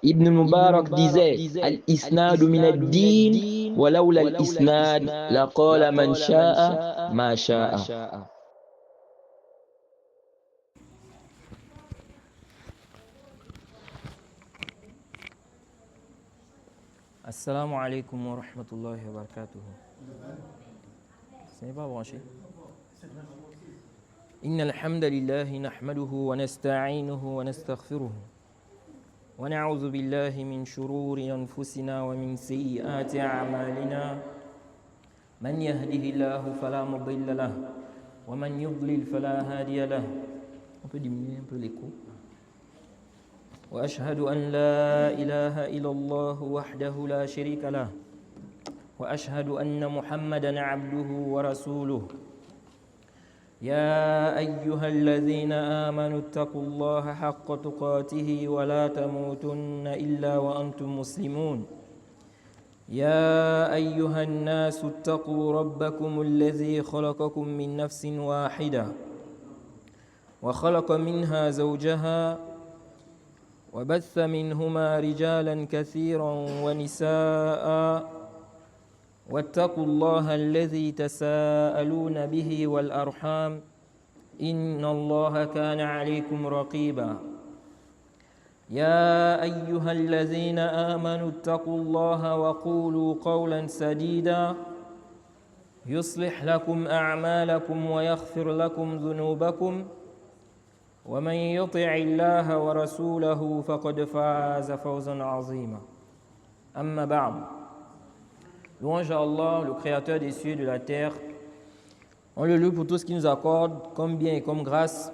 Ibn Mubarak disait Al-Isnadu min ad-din, walawla al-Isnad, laqala man sha'a ma sha'a. Assalamu alaikum wa rahmatullahi wa barakatuh. Ce n'est pas branché. إن الحمد لله نحمده ونستعينه ونستغفره ونعوذ بالله من شرور أنفسنا ومن سيئات أعمالنا من يهده الله فلا مضل له ومن يضلل فلا هادي له. On peut diminuer un peu l'écho. وأشهد أن لا إله إلا الله وحده لا شريك له وأشهد أن محمدًا عبده ورسوله. يا أيها الذين آمنوا اتقوا الله حق تقاته ولا تموتن إلا وأنتم مسلمون. يا أيها الناس اتقوا ربكم الذي خلقكم من نفس واحدة وخلق منها زوجها وبث منهما رجالا كثيرا ونساء واتقوا الله الذي تساءلون به والأرحام إن الله كان عليكم رقيبا. يا أيها الذين آمنوا اتقوا الله وقولوا قولا سديدا يصلح لكم أعمالكم ويغفر لكم ذنوبكم ومن يطع الله ورسوله فقد فاز فوزا عظيما. أما بعد. Louange à Allah, le créateur des cieux et de la terre. On le loue pour tout ce qu'il nous accorde comme bien et comme grâce.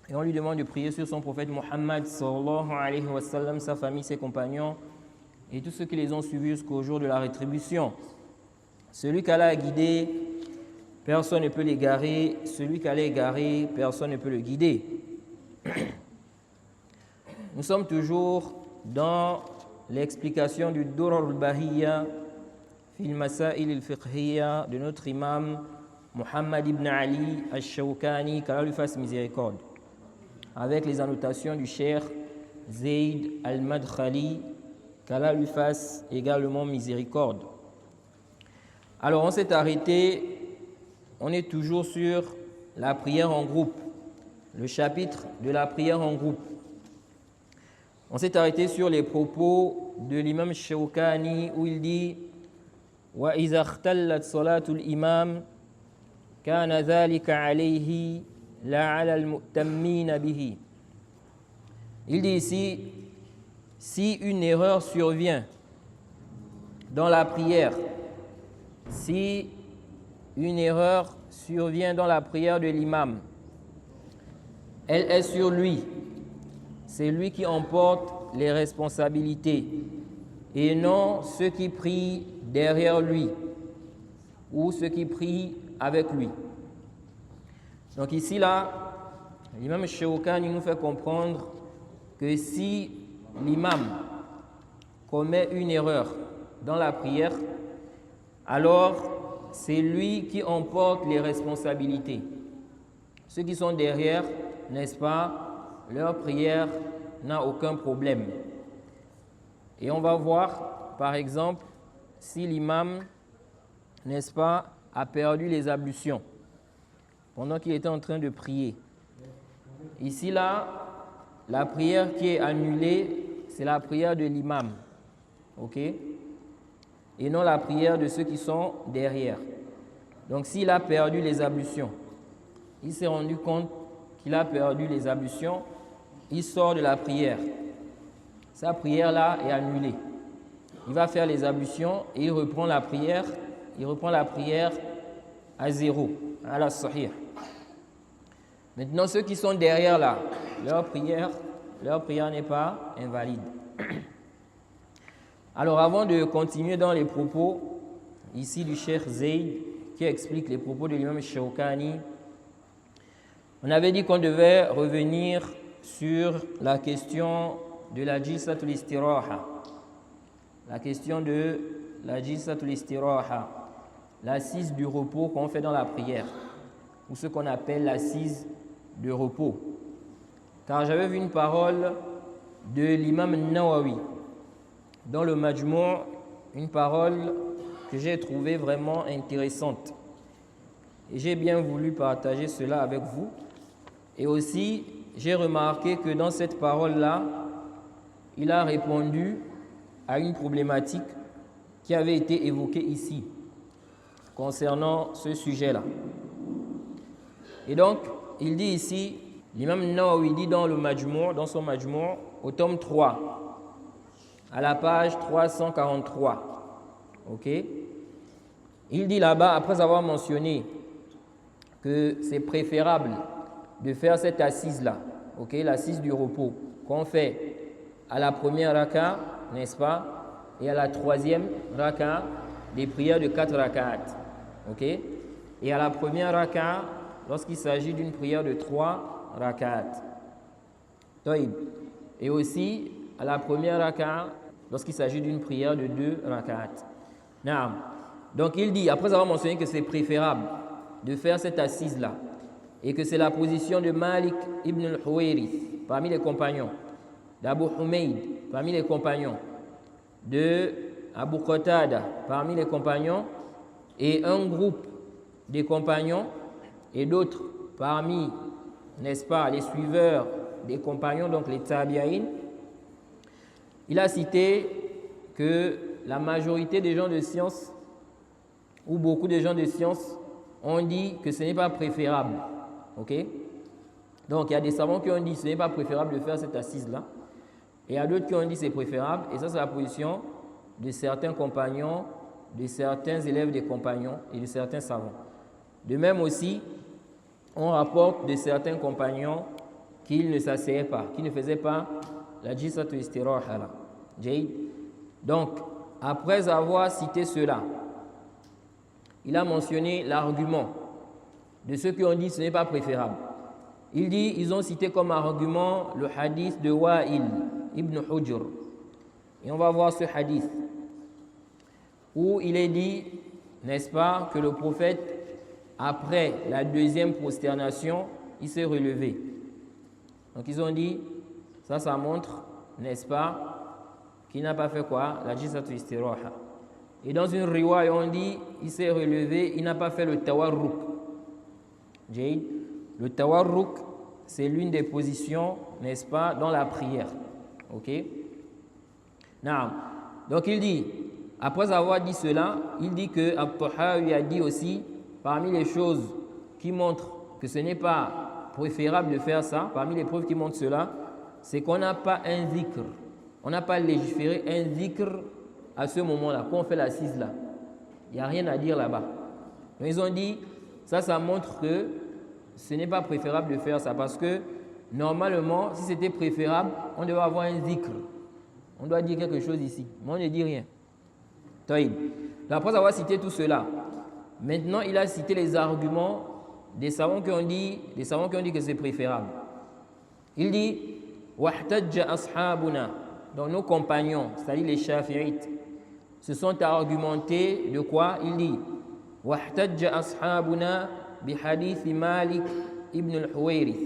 Et on lui demande de prier sur son prophète Muhammad sallallahu alayhi wa sallam, sa famille, ses compagnons et tous ceux qui les ont suivis jusqu'au jour de la rétribution. Celui qu'Allah a guidé, personne ne peut l'égarer. Celui qu'Allah a égaré, personne ne peut le guider. Nous sommes toujours dans l'explication du Durar al-Bahiyya fil Masail al-Fiqhiyya de notre imam Muhammad ibn Ali al-Shawkani, qu'Allah lui fasse miséricorde, avec les annotations du Cheikh Zayd al-Madkhali, qu'Allah lui fasse également miséricorde. Alors on s'est arrêté, on est toujours sur la prière en groupe, le chapitre de la prière en groupe. On s'est arrêté sur les propos de l'imam Shawkani où il dit وَإِذَا اخْتَلَّتْ صَلَاةُ الْإِمَامِ كَانَ ذَلِكَ عَلَيْهِ لَا عَلَى الْمُؤْتَمِّينَ بِهِ. Il dit ici, si une erreur survient dans la prière, si une erreur survient dans la prière de l'imam, elle est sur lui. C'est lui qui emporte les responsabilités et non ceux qui prient derrière lui ou ceux qui prient avec lui. Donc ici, là, l'imam Shawkani nous fait comprendre que si l'imam commet une erreur dans la prière, alors c'est lui qui emporte les responsabilités. Ceux qui sont derrière, n'est-ce pas, leur prière n'a aucun problème. Et on va voir, par exemple, si l'imam, n'est-ce pas, a perdu les ablutions pendant qu'il était en train de prier. Ici, là, la prière qui est annulée, c'est la prière de l'imam, ok? Et non la prière de ceux qui sont derrière. Donc, s'il a perdu les ablutions, il s'est rendu compte qu'il a perdu les ablutions, il sort de la prière. Sa prière-là est annulée. Il va faire les ablutions et il reprend la prière. Il reprend la prière à zéro, à la sahih. Maintenant, ceux qui sont derrière là, leur prière n'est pas invalide. Alors, avant de continuer dans les propos, ici du Cheikh Zayd, qui explique les propos de l'imam Shawkani, on avait dit qu'on devait revenir sur la question de la jilsatul istiraha. La question de la jilsatul istiraha, l'assise du repos qu'on fait dans la prière, ou ce qu'on appelle l'assise de repos. Car j'avais vu une parole de l'imam Nawawi dans le Majmou', une parole que j'ai trouvée vraiment intéressante. Et j'ai bien voulu partager cela avec vous. Et aussi, j'ai remarqué que dans cette parole-là, il a répondu à une problématique qui avait été évoquée ici, concernant ce sujet-là. Et donc, il dit ici, l'imam Nawawi dit dans le Majmou', dans son Majmou', au tome 3, à la page 343. Ok? Il dit là-bas, après avoir mentionné que c'est préférable de faire cette assise-là, ok, l'assise du repos, qu'on fait à la première raka, n'est-ce pas, et à la troisième raka, des prières de 4 rak'at, ok, et à la première raka, lorsqu'il s'agit d'une prière de 3 rak'at. Et aussi à la première raka, lorsqu'il s'agit d'une prière de 2 rak'at. Donc il dit, après avoir mentionné que c'est préférable de faire cette assise-là, et que c'est la position de Malik ibn al-Huwayrith parmi les compagnons, d'Abu Humayd parmi les compagnons, de Abu Qatada parmi les compagnons, et un groupe des compagnons et d'autres parmi, n'est-ce pas, les suiveurs des compagnons, donc les tabi'in. Il a cité que la majorité des gens de science, ou beaucoup de gens de science, ont dit que ce n'est pas préférable. Ok? Donc il y a des savants qui ont dit que ce n'est pas préférable de faire cette assise-là. Et il y a d'autres qui ont dit que c'est préférable. Et ça, c'est la position de certains compagnons, de certains élèves des compagnons et de certains savants. De même aussi, on rapporte de certains compagnons qu'ils ne s'asseyaient pas, qu'ils ne faisaient pas la jisatu istiraha. Donc, après avoir cité cela, il a mentionné l'argument de ceux qui ont dit que ce n'est pas préférable. Il dit, ils ont cité comme argument le hadith de Wa'il ibn Hujr. Et on va voir ce hadith où il est dit, n'est-ce pas, que le prophète, après la deuxième prosternation, il s'est relevé. Donc ils ont dit, ça montre, n'est-ce pas, qu'il n'a pas fait quoi? La jisatu istiraha. Et dans une riwaya, on dit, il s'est relevé, il n'a pas fait le tawarruk. Le tawarruk, c'est l'une des positions, n'est-ce pas, dans la prière. Ok? Donc il dit, après avoir dit cela, il dit que At-Tahawi a dit aussi, parmi les choses qui montrent que ce n'est pas préférable de faire ça, parmi les preuves qui montrent cela, c'est qu'on n'a pas un zikr, on n'a pas légiféré un zikr à ce moment-là, quand on fait l'assise là. Il n'y a rien à dire là-bas. Donc ils ont dit, ça montre que ce n'est pas préférable de faire ça, parce que normalement, si c'était préférable, on devait avoir un zikr. On doit dire quelque chose ici, mais on ne dit rien. Après avoir cité tout cela, maintenant il a cité les arguments des savants qui ont dit que c'est préférable. Il dit, wahtajja ashabuna, donc nos compagnons, c'est-à-dire les shafi'ites, se sont argumentés de quoi? Il dit, wahtajja ashabuna بحديث مالك ابن الحويرث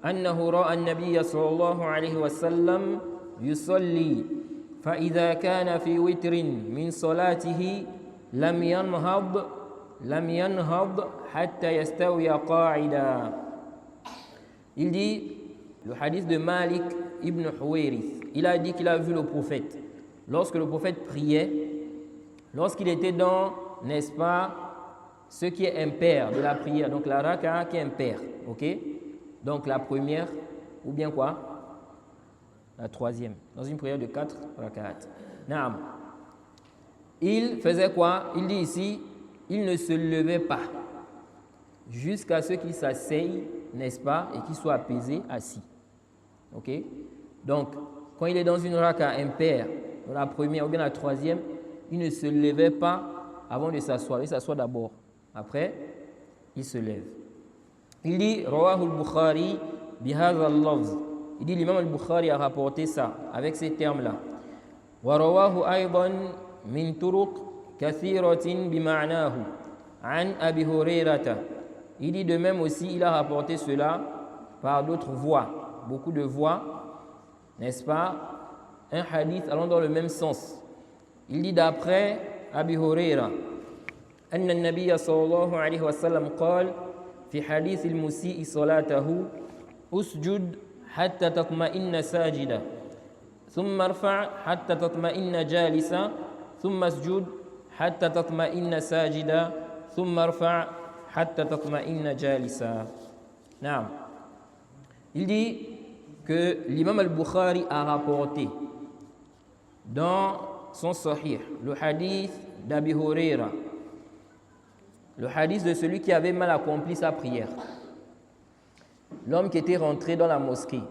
أنه رأى النبي صلى الله عليه وسلم يصلي فإذا كان في وتر من صلاته لم ينهض حتى يستوي قاعدا. Il dit, le hadith de Malik ibn Huwayrith, il a dit qu'il a vu le prophète. Lorsque le prophète priait, lorsqu'il était dans, n'est-ce pas, ce qui est impair de la prière, donc la raka qui est impair, ok? Donc la première, ou bien quoi? La troisième, dans une prière de 4 rak'at. Naam. Il faisait quoi? Il dit ici, il ne se levait pas jusqu'à ce qu'il s'asseye, n'est-ce pas, et qu'il soit apaisé, assis. Ok? Donc, quand il est dans une raka impair, dans la première ou bien la troisième, il ne se levait pas avant de s'asseoir. Il s'assoit d'abord. Après, il se lève. Il dit, Rawahu al-Bukhari bihadha al-lafz. Il dit, l'imam al-Bukhari a rapporté ça avec ces termes-là. Wa rawahu aydan min turuq kathiratin bima'nahu an Abi Hurayrata. Il dit de même aussi, il a rapporté cela par d'autres voies, beaucoup de voies, n'est-ce pas, un hadith allant dans le même sens. Il dit d'après Abi Huraira, أن النبي صلى الله عليه وسلم قال في حديث المسيء صلاته أسجد حتى تطمئن ساجدا ثم ارفع حتى تطمئن جالسا ثم اسجد حتى تطمئن ساجدا ثم ارفع حتى تطمئن جالسا. نعم. Il dit que l'imam al-Bukhari a rapporté dans son Sahih le hadith d'Abi Huraira, le hadith de celui qui avait mal accompli sa prière. L'homme qui était rentré dans la mosquée,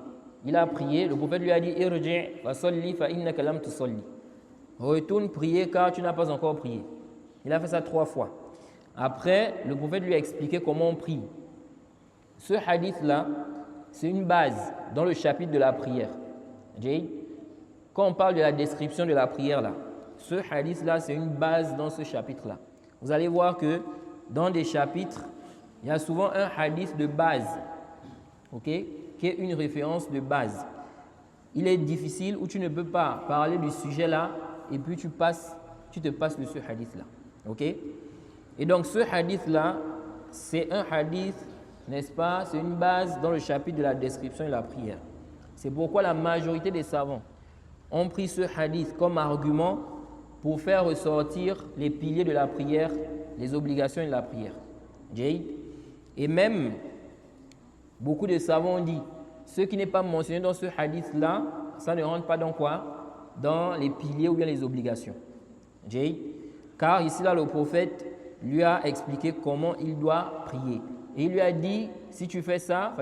il a prié, le prophète lui a dit Irji' fa salli fa innaka lam tusalli. Retourne prier car tu n'as pas encore prié. Il a fait ça 3 fois. Après, le prophète lui a expliqué comment on prie. Ce hadith-là, c'est une base dans le chapitre de la prière. Quand on parle de la description de la prière, là, ce hadith-là, c'est une base dans ce chapitre-là. Vous allez voir que dans des chapitres, il y a souvent un hadith de base, qui est une référence de base. Il est difficile où tu ne peux pas parler du sujet-là et puis tu te passes de ce hadith-là. Et donc ce hadith-là, c'est un hadith, n'est-ce pas, c'est une base dans le chapitre de la description de la prière. C'est pourquoi la majorité des savants ont pris ce hadith comme argument pour faire ressortir les piliers de la prière, les obligations de la prière. Et même, beaucoup de savants ont dit, ce qui n'est pas mentionné dans ce hadith-là, ça ne rentre pas dans quoi? Dans les piliers ou bien les obligations. Car ici, là, le prophète lui a expliqué comment il doit prier. Et il lui a dit, si tu fais ça,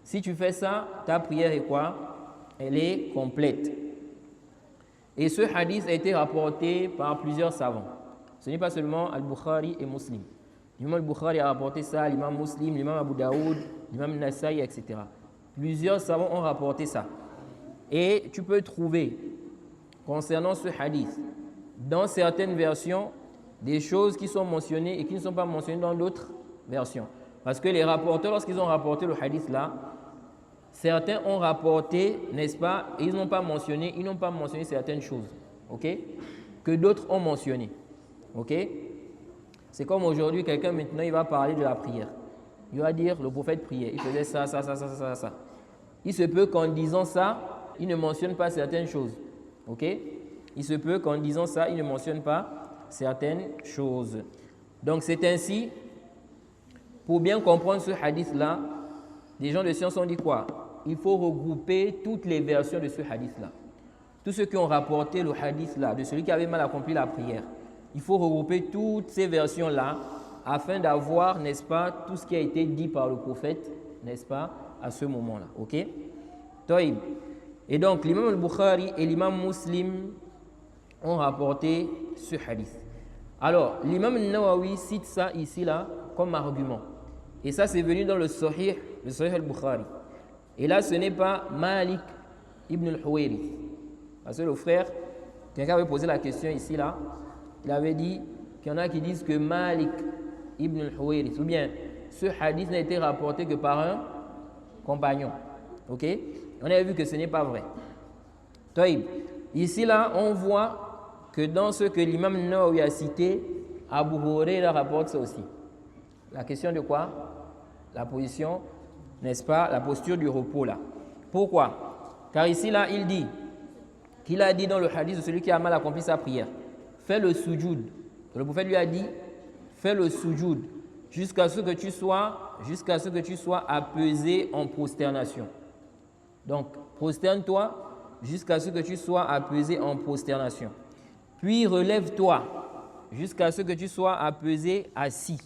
si tu fais ça, ta prière est quoi? Elle est complète. Et ce hadith a été rapporté par plusieurs savants. Ce n'est pas seulement Al-Bukhari et Muslim. L'imam Al-Bukhari a rapporté ça, l'imam Muslim, l'imam Abu Daoud, l'imam Nasaï, etc. Plusieurs savants ont rapporté ça. Et tu peux trouver, concernant ce hadith, dans certaines versions, des choses qui sont mentionnées et qui ne sont pas mentionnées dans d'autres versions. Parce que les rapporteurs, lorsqu'ils ont rapporté le hadith là, certains ont rapporté, n'est-ce pas, et ils n'ont pas mentionné certaines choses, que d'autres ont mentionné, C'est comme aujourd'hui, quelqu'un maintenant, il va parler de la prière. Il va dire, le prophète priait, il faisait ça. Il se peut qu'en disant ça, il ne mentionne pas certaines choses, Il se peut qu'en disant ça, il ne mentionne pas certaines choses. Donc c'est ainsi, pour bien comprendre ce hadith-là, les gens de science ont dit quoi? Il faut regrouper toutes les versions de ce hadith-là. Tous ceux qui ont rapporté le hadith-là, de celui qui avait mal accompli la prière, il faut regrouper toutes ces versions-là afin d'avoir, n'est-ce pas, tout ce qui a été dit par le prophète, n'est-ce pas, à ce moment-là. Taïb. Et donc, l'imam al-Bukhari et l'imam Muslim ont rapporté ce hadith. Alors, l'imam al-Nawawi cite ça ici, là, comme argument. Et ça, c'est venu dans le Sahih al-Bukhari. Et là, ce n'est pas Malik ibn al-Huwayrith. Parce que le frère, quelqu'un avait posé la question ici, là, il avait dit qu'il y en a qui disent que Malik ibn al-Huwayrith, ou bien ce hadith n'a été rapporté que par un compagnon. On avait vu que ce n'est pas vrai. Taïb. Ici, là, on voit que dans ce que l'imam Nawawi a cité, Abu Huraira rapporte ça aussi. La question de quoi? La position, n'est-ce pas? La posture du repos là. Pourquoi? Car ici là, il dit qu'il a dit dans le hadith de celui qui a mal accompli sa prière, fais le sujoud. Le prophète lui a dit, fais le sujoud jusqu'à ce que tu sois apaisé en prosternation. Donc, prosterne-toi jusqu'à ce que tu sois apaisé en prosternation. Puis relève-toi jusqu'à ce que tu sois apaisé assis.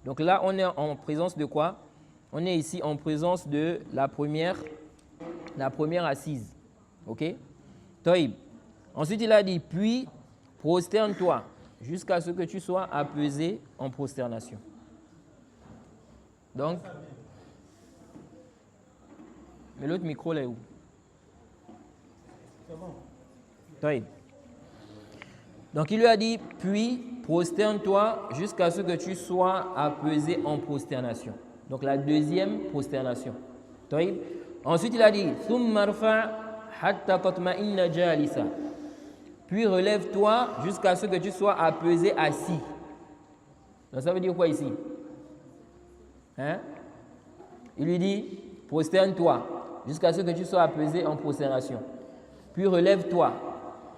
Donc là, on est en présence de quoi? On est ici en présence de la première assise. Taïb. Ensuite, il a dit, puis prosterne-toi jusqu'à ce que tu sois apaisé en prosternation. Donc, mais l'autre micro, là est où? C'est bon. Taïb. Donc, il lui a dit, puis prosterne-toi jusqu'à ce que tu sois apaisé en prosternation. Donc la deuxième prosternation. Ensuite, il a dit thumma rfa' hatta tatma'inna jalisa. Puis relève-toi jusqu'à ce que tu sois apaisé assis. Donc ça veut dire quoi ici? Hein? Il lui dit prosterne-toi jusqu'à ce que tu sois apaisé en prosternation. Puis relève-toi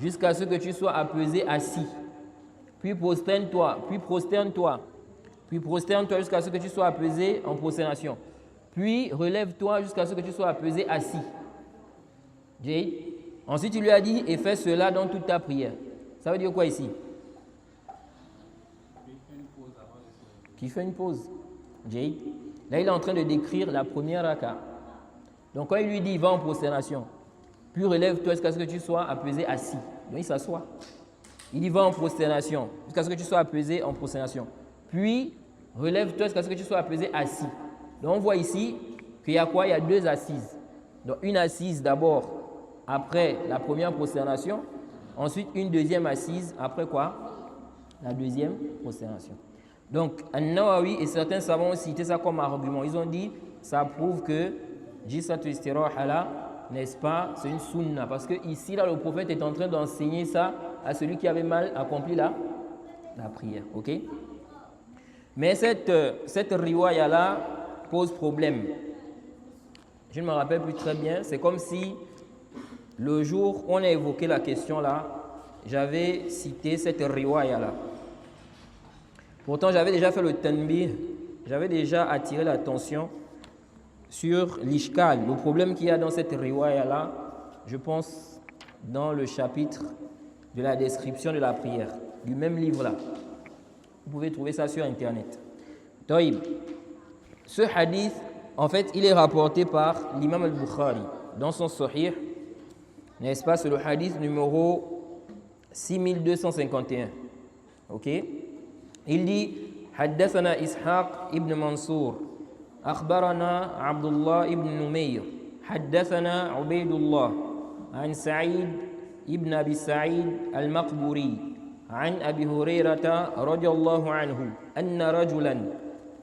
jusqu'à ce que tu sois apaisé assis. Puis prosterne-toi, puis prosterne-toi. Puis prosterne-toi jusqu'à ce que tu sois apaisé en prosternation. Puis relève-toi jusqu'à ce que tu sois apaisé assis. Ensuite, il lui a dit et fais cela dans toute ta prière. Ça veut dire quoi ici? Qui fait une pause. Là, il est en train de décrire la première raka. Donc, quand il lui dit va en prosternation, puis relève-toi jusqu'à ce que tu sois apaisé assis. Donc, il s'assoit. Il dit va en prosternation jusqu'à ce que tu sois apaisé en prosternation. Puis, relève-toi jusqu'à ce que tu sois apaisé assis. Donc, on voit ici qu'il y a quoi? Il y a deux assises. Donc, une assise d'abord après la première prosternation. Ensuite, une deuxième assise après quoi? La deuxième prosternation. Donc, An-Nawawi et certains savants ont cité ça comme argument. Ils ont dit ça prouve que Jisatu Istiraha là, n'est-ce pas, c'est une sunna. Parce que ici, là, le prophète est en train d'enseigner ça à celui qui avait mal accompli la prière. Ok? Mais cette riwaya là pose problème. Je ne me rappelle plus très bien. C'est comme si le jour où on a évoqué la question là, j'avais cité cette riwaya là. Pourtant, j'avais déjà fait le tanbih, j'avais déjà attiré l'attention sur l'ishkal, le problème qu'il y a dans cette riwaya là, je pense dans le chapitre de la description de la prière, du même livre là. Vous pouvez trouver ça sur internet. Taïb. Ce hadith, en fait, il est rapporté par l'imam al-Bukhari dans son Sahih, n'est-ce pas? C'est le hadith numéro 6251. Ok? Il dit حدثنا إسحاق ابن منصور أخبرنا عبد الله ابن نمير حدثنا عبيد الله عن سعيد ابن أبي سعيد المقبوري عن أبي هريرة رضي الله عنه أن رجلا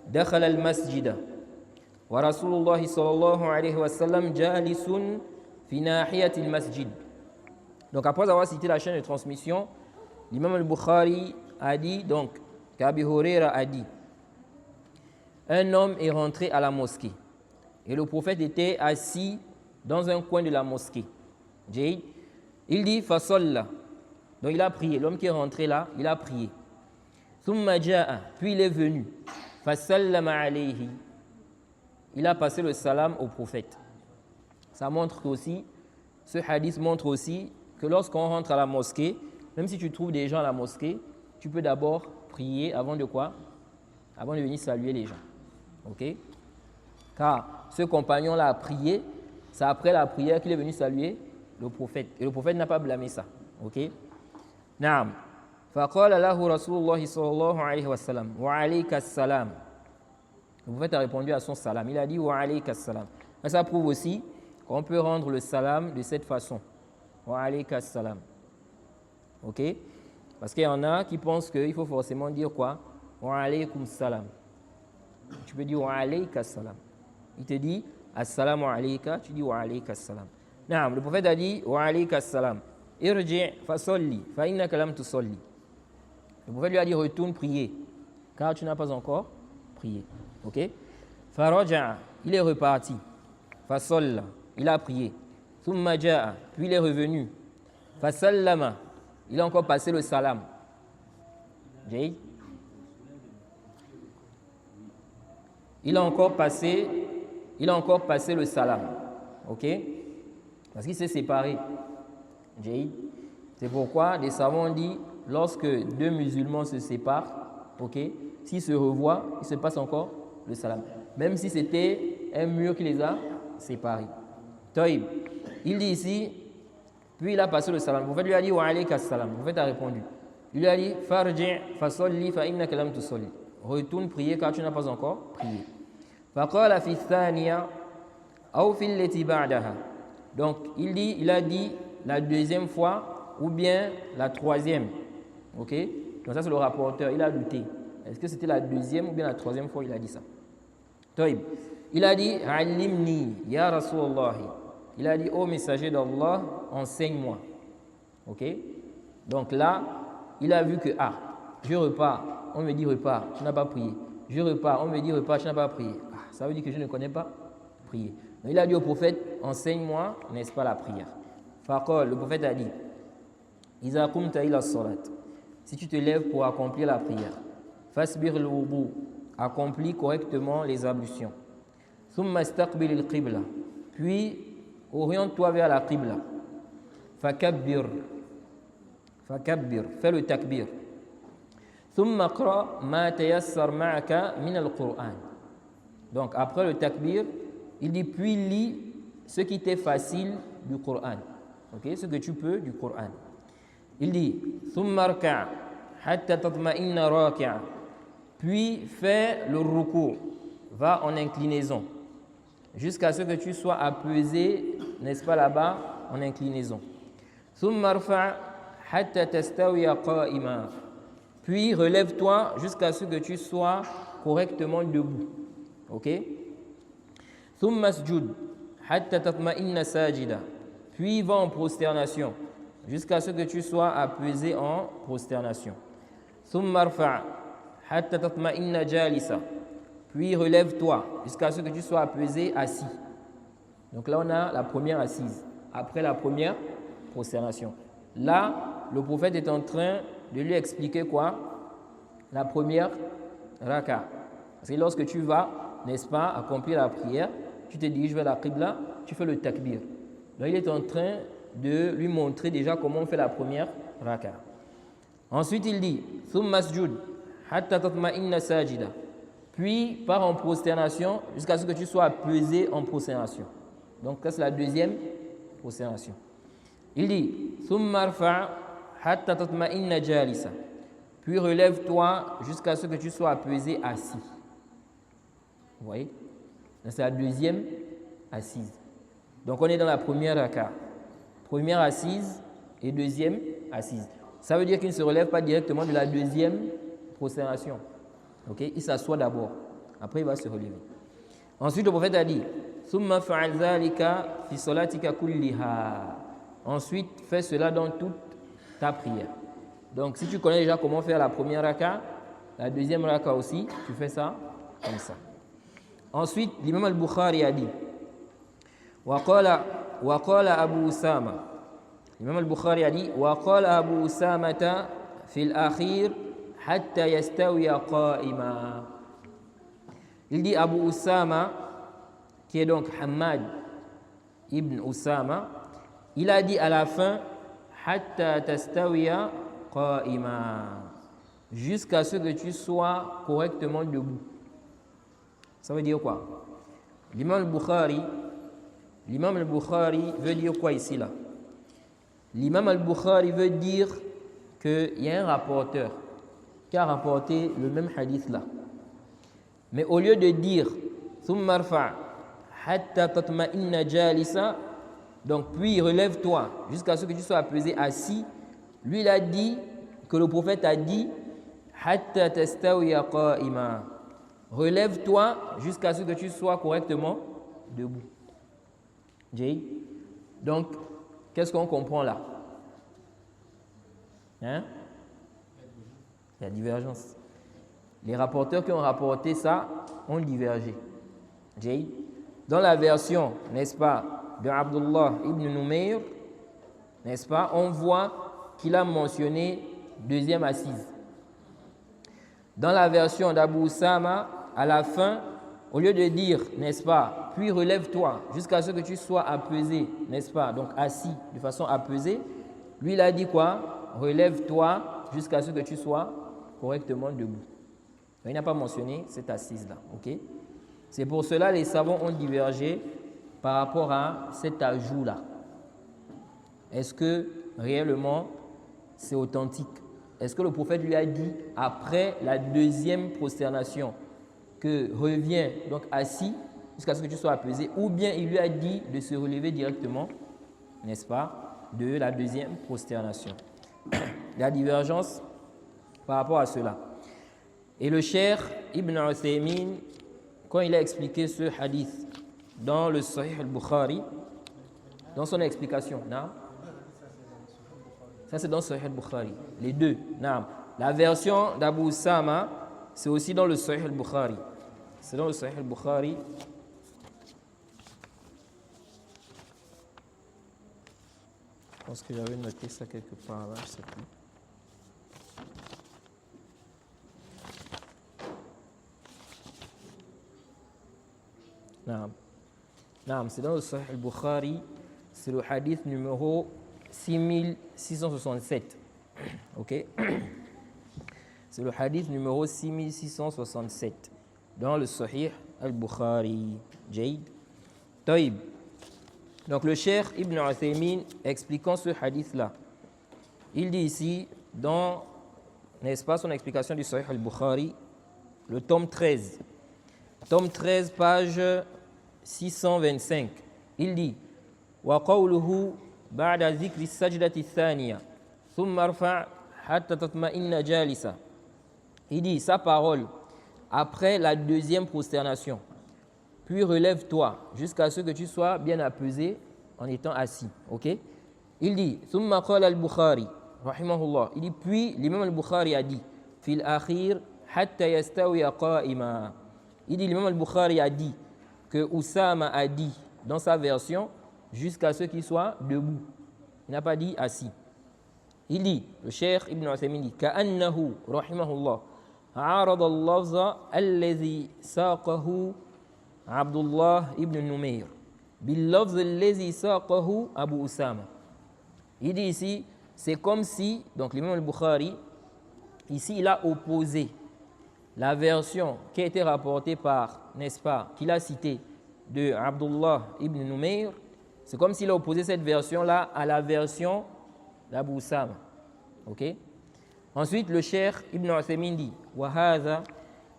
دخل المسجد ورسول الله صلى الله عليه وسلم جالس في ناحية المسجد. Donc après avoir cité la chaîne de transmission, l'imam al-Bukhari a dit donc qu'Abi Huraira a dit un homme est rentré à la mosquée et le prophète était assis dans un coin de la mosquée. Il dit fasalla, donc il a prié. L'homme qui est rentré là, il a prié. Thumma ja'a, puis il est venu. Fasallama alayhi, il a passé le salam au prophète. Ça montre aussi, ce hadith montre aussi que lorsqu'on rentre à la mosquée, même si tu trouves des gens à la mosquée, tu peux d'abord prier avant de quoi? Avant de venir saluer les gens. Ok? Car ce compagnon-là a prié, c'est après la prière qu'il est venu saluer le prophète. Et le prophète n'a pas blâmé ça. Ok? Naam. Faqala lahu Rasulullah sallallahu alayhi wa sallam wa alayka salam. Le prophète a répondu à son salam. Il a dit wa alayka salam. Ça prouve aussi qu'on peut rendre le salam de cette façon. Wa alayka salam. Ok? Parce qu'il y en a qui pensent qu'il faut forcément dire quoi? Wa alaykum salam. Tu peux dire wa alayka salam. Il te dit assalamu alayka, tu dis wa alayka salam. Naam, le prophète a dit wa alayka salam. Irji' fa salli fa innaka lam tusalli. Le prophète lui a dit retourne prier car tu n'as pas encore prié. OK? Fa raja'a, il est reparti. Fa salla, il a prié. Thumma ja'a, puis il est revenu. Fa sallama, il a encore passé le salam. Il a encore passé le salam. Ok? Parce qu'il s'est séparé. C'est pourquoi les savants ont dit lorsque deux musulmans se séparent, ok, s'ils se revoient, il se passe encore le salam. Même si c'était un mur qui les a séparés. Taïb. Il dit ici, puis il a passé le salam. Le prophète lui a dit wa alayka salam. Le prophète a répondu. Il lui a dit farji' fa salli fa innaka lam tusalli. Retourne prier car tu n'as pas encore prié. Faqala fi thaniya aw fi allati ba'daha. Donc il a dit la deuxième fois ou bien la troisième. OK? Donc ça c'est le rapporteur, il a douté. Est-ce que c'était la deuxième ou bien la troisième fois il a dit ça? طيب. Il a dit Allimni ya Rasulallah. Il a dit ô messager d'Allah, enseigne-moi. Ok? Donc là, il a vu que je repars, on me dit repars, tu n'as pas prié. Je repars, on me dit repars, tu n'as pas prié. Ça veut dire que je ne connais pas prier. Donc il a dit au prophète, enseigne-moi, n'est-ce pas, la prière. Faqal, le prophète a dit Iza qumta ila salat. Si tu te lèves pour accomplir la prière, fasbir al-wudu, accomplis correctement les ablutions. Thumma istaqbil al-qibla, puis oriente-toi vers la qibla. Fakabbir, fais le takbir. Thumma qra ma tayassar ma'aka min al-Qur'an. Donc après le takbir, il dit puis lis ce qui t'est facile du Coran. Ok, ce que tu peux du Coran. Il dit thumma rka' hatta tatma'inna raki'a. Puis fais le ruku', va en inclinaison jusqu'à ce que tu sois apaisé, n'est-ce pas, là-bas en inclinaison. Thumma rfa' hatta tastawiya qa'ima. Puis relève-toi jusqu'à ce que tu sois correctement debout. Ok? Thumma sujud hatta tatma'inna sajida. Puis va en prosternation jusqu'à ce que tu sois apaisé en prosternation. Thumma rfa' hatta tatma'inna jalisa. Puis relève-toi jusqu'à ce que tu sois apaisé assis. Donc là on a la première assise après la première prosternation. Là, le prophète est en train de lui expliquer quoi? La première raka. Parce que lorsque tu vas, n'est-ce pas, accomplir la prière, tu te diriges vers la qibla, tu fais le takbir. Donc il est en train de lui montrer déjà comment on fait la première raka. Ensuite il dit thumma sujud hatta tatma'inna sajida. Puis pars en prosternation jusqu'à ce que tu sois apaisé en prosternation. Donc ça c'est la deuxième prosternation. Il dit thumma rfa' hatta tatma'inna jalisa. Puis relève-toi jusqu'à ce que tu sois apaisé assis. Vous voyez? C'est la deuxième assise. Donc on est dans la première raka. Première assise et deuxième assise. Ça veut dire qu'il ne se relève pas directement de la deuxième prosternation. Okay? Il s'assoit d'abord. Après il va se relever. Ensuite le prophète a dit Summa fa'al dhalika fi salatika kulliha. Ensuite fais cela dans toute ta prière. Donc si tu connais déjà comment faire la première raka, la deuxième raka aussi, tu fais ça comme ça. Ensuite, l'imam al-Bukhari a dit Waqala Abu Usama. L'imam al-Bukhari a dit Waqala Abu Usamata fil akhir hatta yastawiya qa'ima. Il dit Abu Usama, qui est donc Hamad ibn Usama, il a dit à la fin hatta tastawiya qa'ima, jusqu'à ce que tu sois correctement debout. Ça veut dire quoi? L'imam al-Bukhari veut dire quoi ici là? L'imam al-Bukhari veut dire qu'il y a un rapporteur qui a rapporté le même hadith là. Mais au lieu de dire thumma rfa' hatta tatma'inna jalisa, donc puis relève-toi jusqu'à ce que tu sois apaisé assis, lui il a dit que le prophète a dit hatta tastawiya qa'ima. Relève-toi jusqu'à ce que tu sois correctement debout. Jay. Donc, qu'est-ce qu'on comprend là? Hein? Il y a divergence. Les rapporteurs qui ont rapporté ça ont divergé. Jay. Dans la version, n'est-ce pas, de Abdullah ibn Numayr, n'est-ce pas, on voit qu'il a mentionné deuxième assise. Dans la version d'Abu Usama, à la fin, au lieu de dire, n'est-ce pas, puis relève-toi jusqu'à ce que tu sois apaisé, n'est-ce pas, donc assis de façon apaisée, lui il a dit quoi? Relève-toi jusqu'à ce que tu sois correctement debout. Il n'a pas mentionné cette assise-là, ok? C'est pour cela que les savants ont divergé par rapport à cet ajout-là. Est-ce que réellement c'est authentique? Est-ce que le prophète lui a dit après la deuxième prosternation que reviens donc assis jusqu'à ce que tu sois apaisé, ou bien il lui a dit de se relever directement, n'est-ce pas, de la deuxième prosternation? La divergence par rapport à cela. Et le cheikh Ibn Uthaymin, quand il a expliqué ce hadith dans le Sahih al-Bukhari, dans son explication, non? Ça c'est dans le Sahih al-Bukhari, les deux, non. La version d'Abu Usama, c'est aussi dans le Sahih al-Bukhari. C'est dans le Sahih al-Bukhari. Je pense que j'avais noté ça quelque part là, je ne sais plus. Non, c'est dans le Sahih al-Bukhari, c'est le hadith numéro 6667. Ok? C'est le hadith numéro 6667 dans le Sahih al-Bukhari. Jayd. Taïb. Donc le Cheikh Ibn Uthaymin, expliquant ce hadith-là, il dit ici, dans, n'est-ce pas, son explication du Sahih al-Bukhari, le tome 13. Tome 13, page 625. Il dit وَقَوْلُهُ بَعْدَ ذِكْرِ السَّجْدَةِ الثَّانِيَةِ ثُمَّ ارْفَعْ حَتَّى تَطْمَئِنَّ جَالِسًا. Il dit, sa parole, après la deuxième prosternation, puis relève-toi jusqu'à ce que tu sois bien apaisé en étant assis. Ok? Il dit, ثُمَّ قَالَ الْبُخَارِ rahimahullah. Il dit, puis l'imam al-Bukhari a dit, فِي الْأَخِيرِ حَتَّى يَسْتَوِيَ قَائِمًا. Il dit, l'imam al-Bukhari a dit que Oussama a dit dans sa version jusqu'à ce qu'il soit debout. Il n'a pas dit assis. Il dit, le Cheikh Ibn Uthaymin dit, كأنه رحمه الله عارض اللفظ الذي ساقه عبد الله ibn Numayr باللفظ الذي ساقه Abu Usama. Il dit ici, c'est comme si, donc l'imam al-Bukhari, ici il a opposé la version qui a été rapportée par, n'est-ce pas, qu'il a citée de Abdullah ibn Numayr, c'est comme s'il a opposé cette version-là à la version d'Abu Usama. Ok? Ensuite, le Cheikh Ibn Uthaymin dit وَهَذَا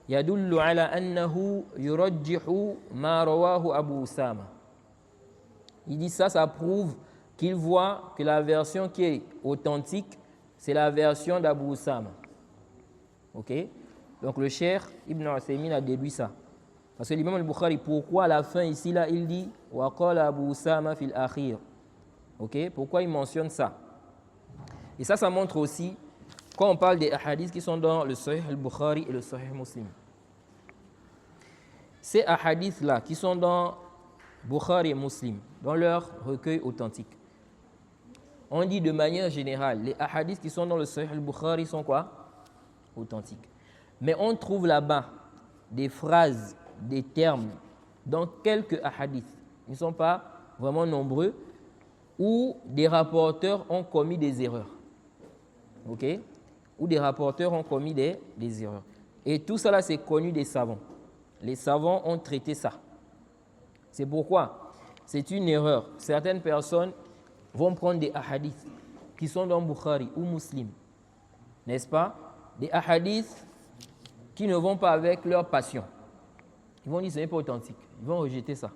يَدُلُّ عَلَى أَنَّهُ يُرَجِّحُ مَا رواه أبو Usama. Il dit ça prouve qu'il voit que la version qui est authentique, c'est la version d'Abu Usama. Ok? Donc le Cheikh Ibn Uthaymin a déduit ça. Parce que l'imam al-Bukhari, pourquoi à la fin ici, là, il dit وَقَالَ Abu Usama fil akhir. Ok? Pourquoi il mentionne ça? Et ça montre aussi, quand on parle des hadiths qui sont dans le Sahih al-Bukhari et le Sahih Muslim. Ces hadiths-là qui sont dans Bukhari et Muslim, dans leur recueil authentique, on dit de manière générale, les hadiths qui sont dans le Sahih al-Bukhari sont quoi? Authentiques. Mais on trouve là-bas des phrases, des termes, dans quelques hadiths, ils ne sont pas vraiment nombreux, où des rapporteurs ont commis des erreurs. Ok? Où des rapporteurs ont commis des erreurs. Et tout ça là, c'est connu des savants. Les savants ont traité ça. C'est pourquoi c'est une erreur. Certaines personnes vont prendre des hadiths qui sont dans Bukhari ou Muslim, n'est-ce pas? Des hadiths qui ne vont pas avec leur passion. Ils vont dire que ce n'est pas authentique. Ils vont rejeter ça.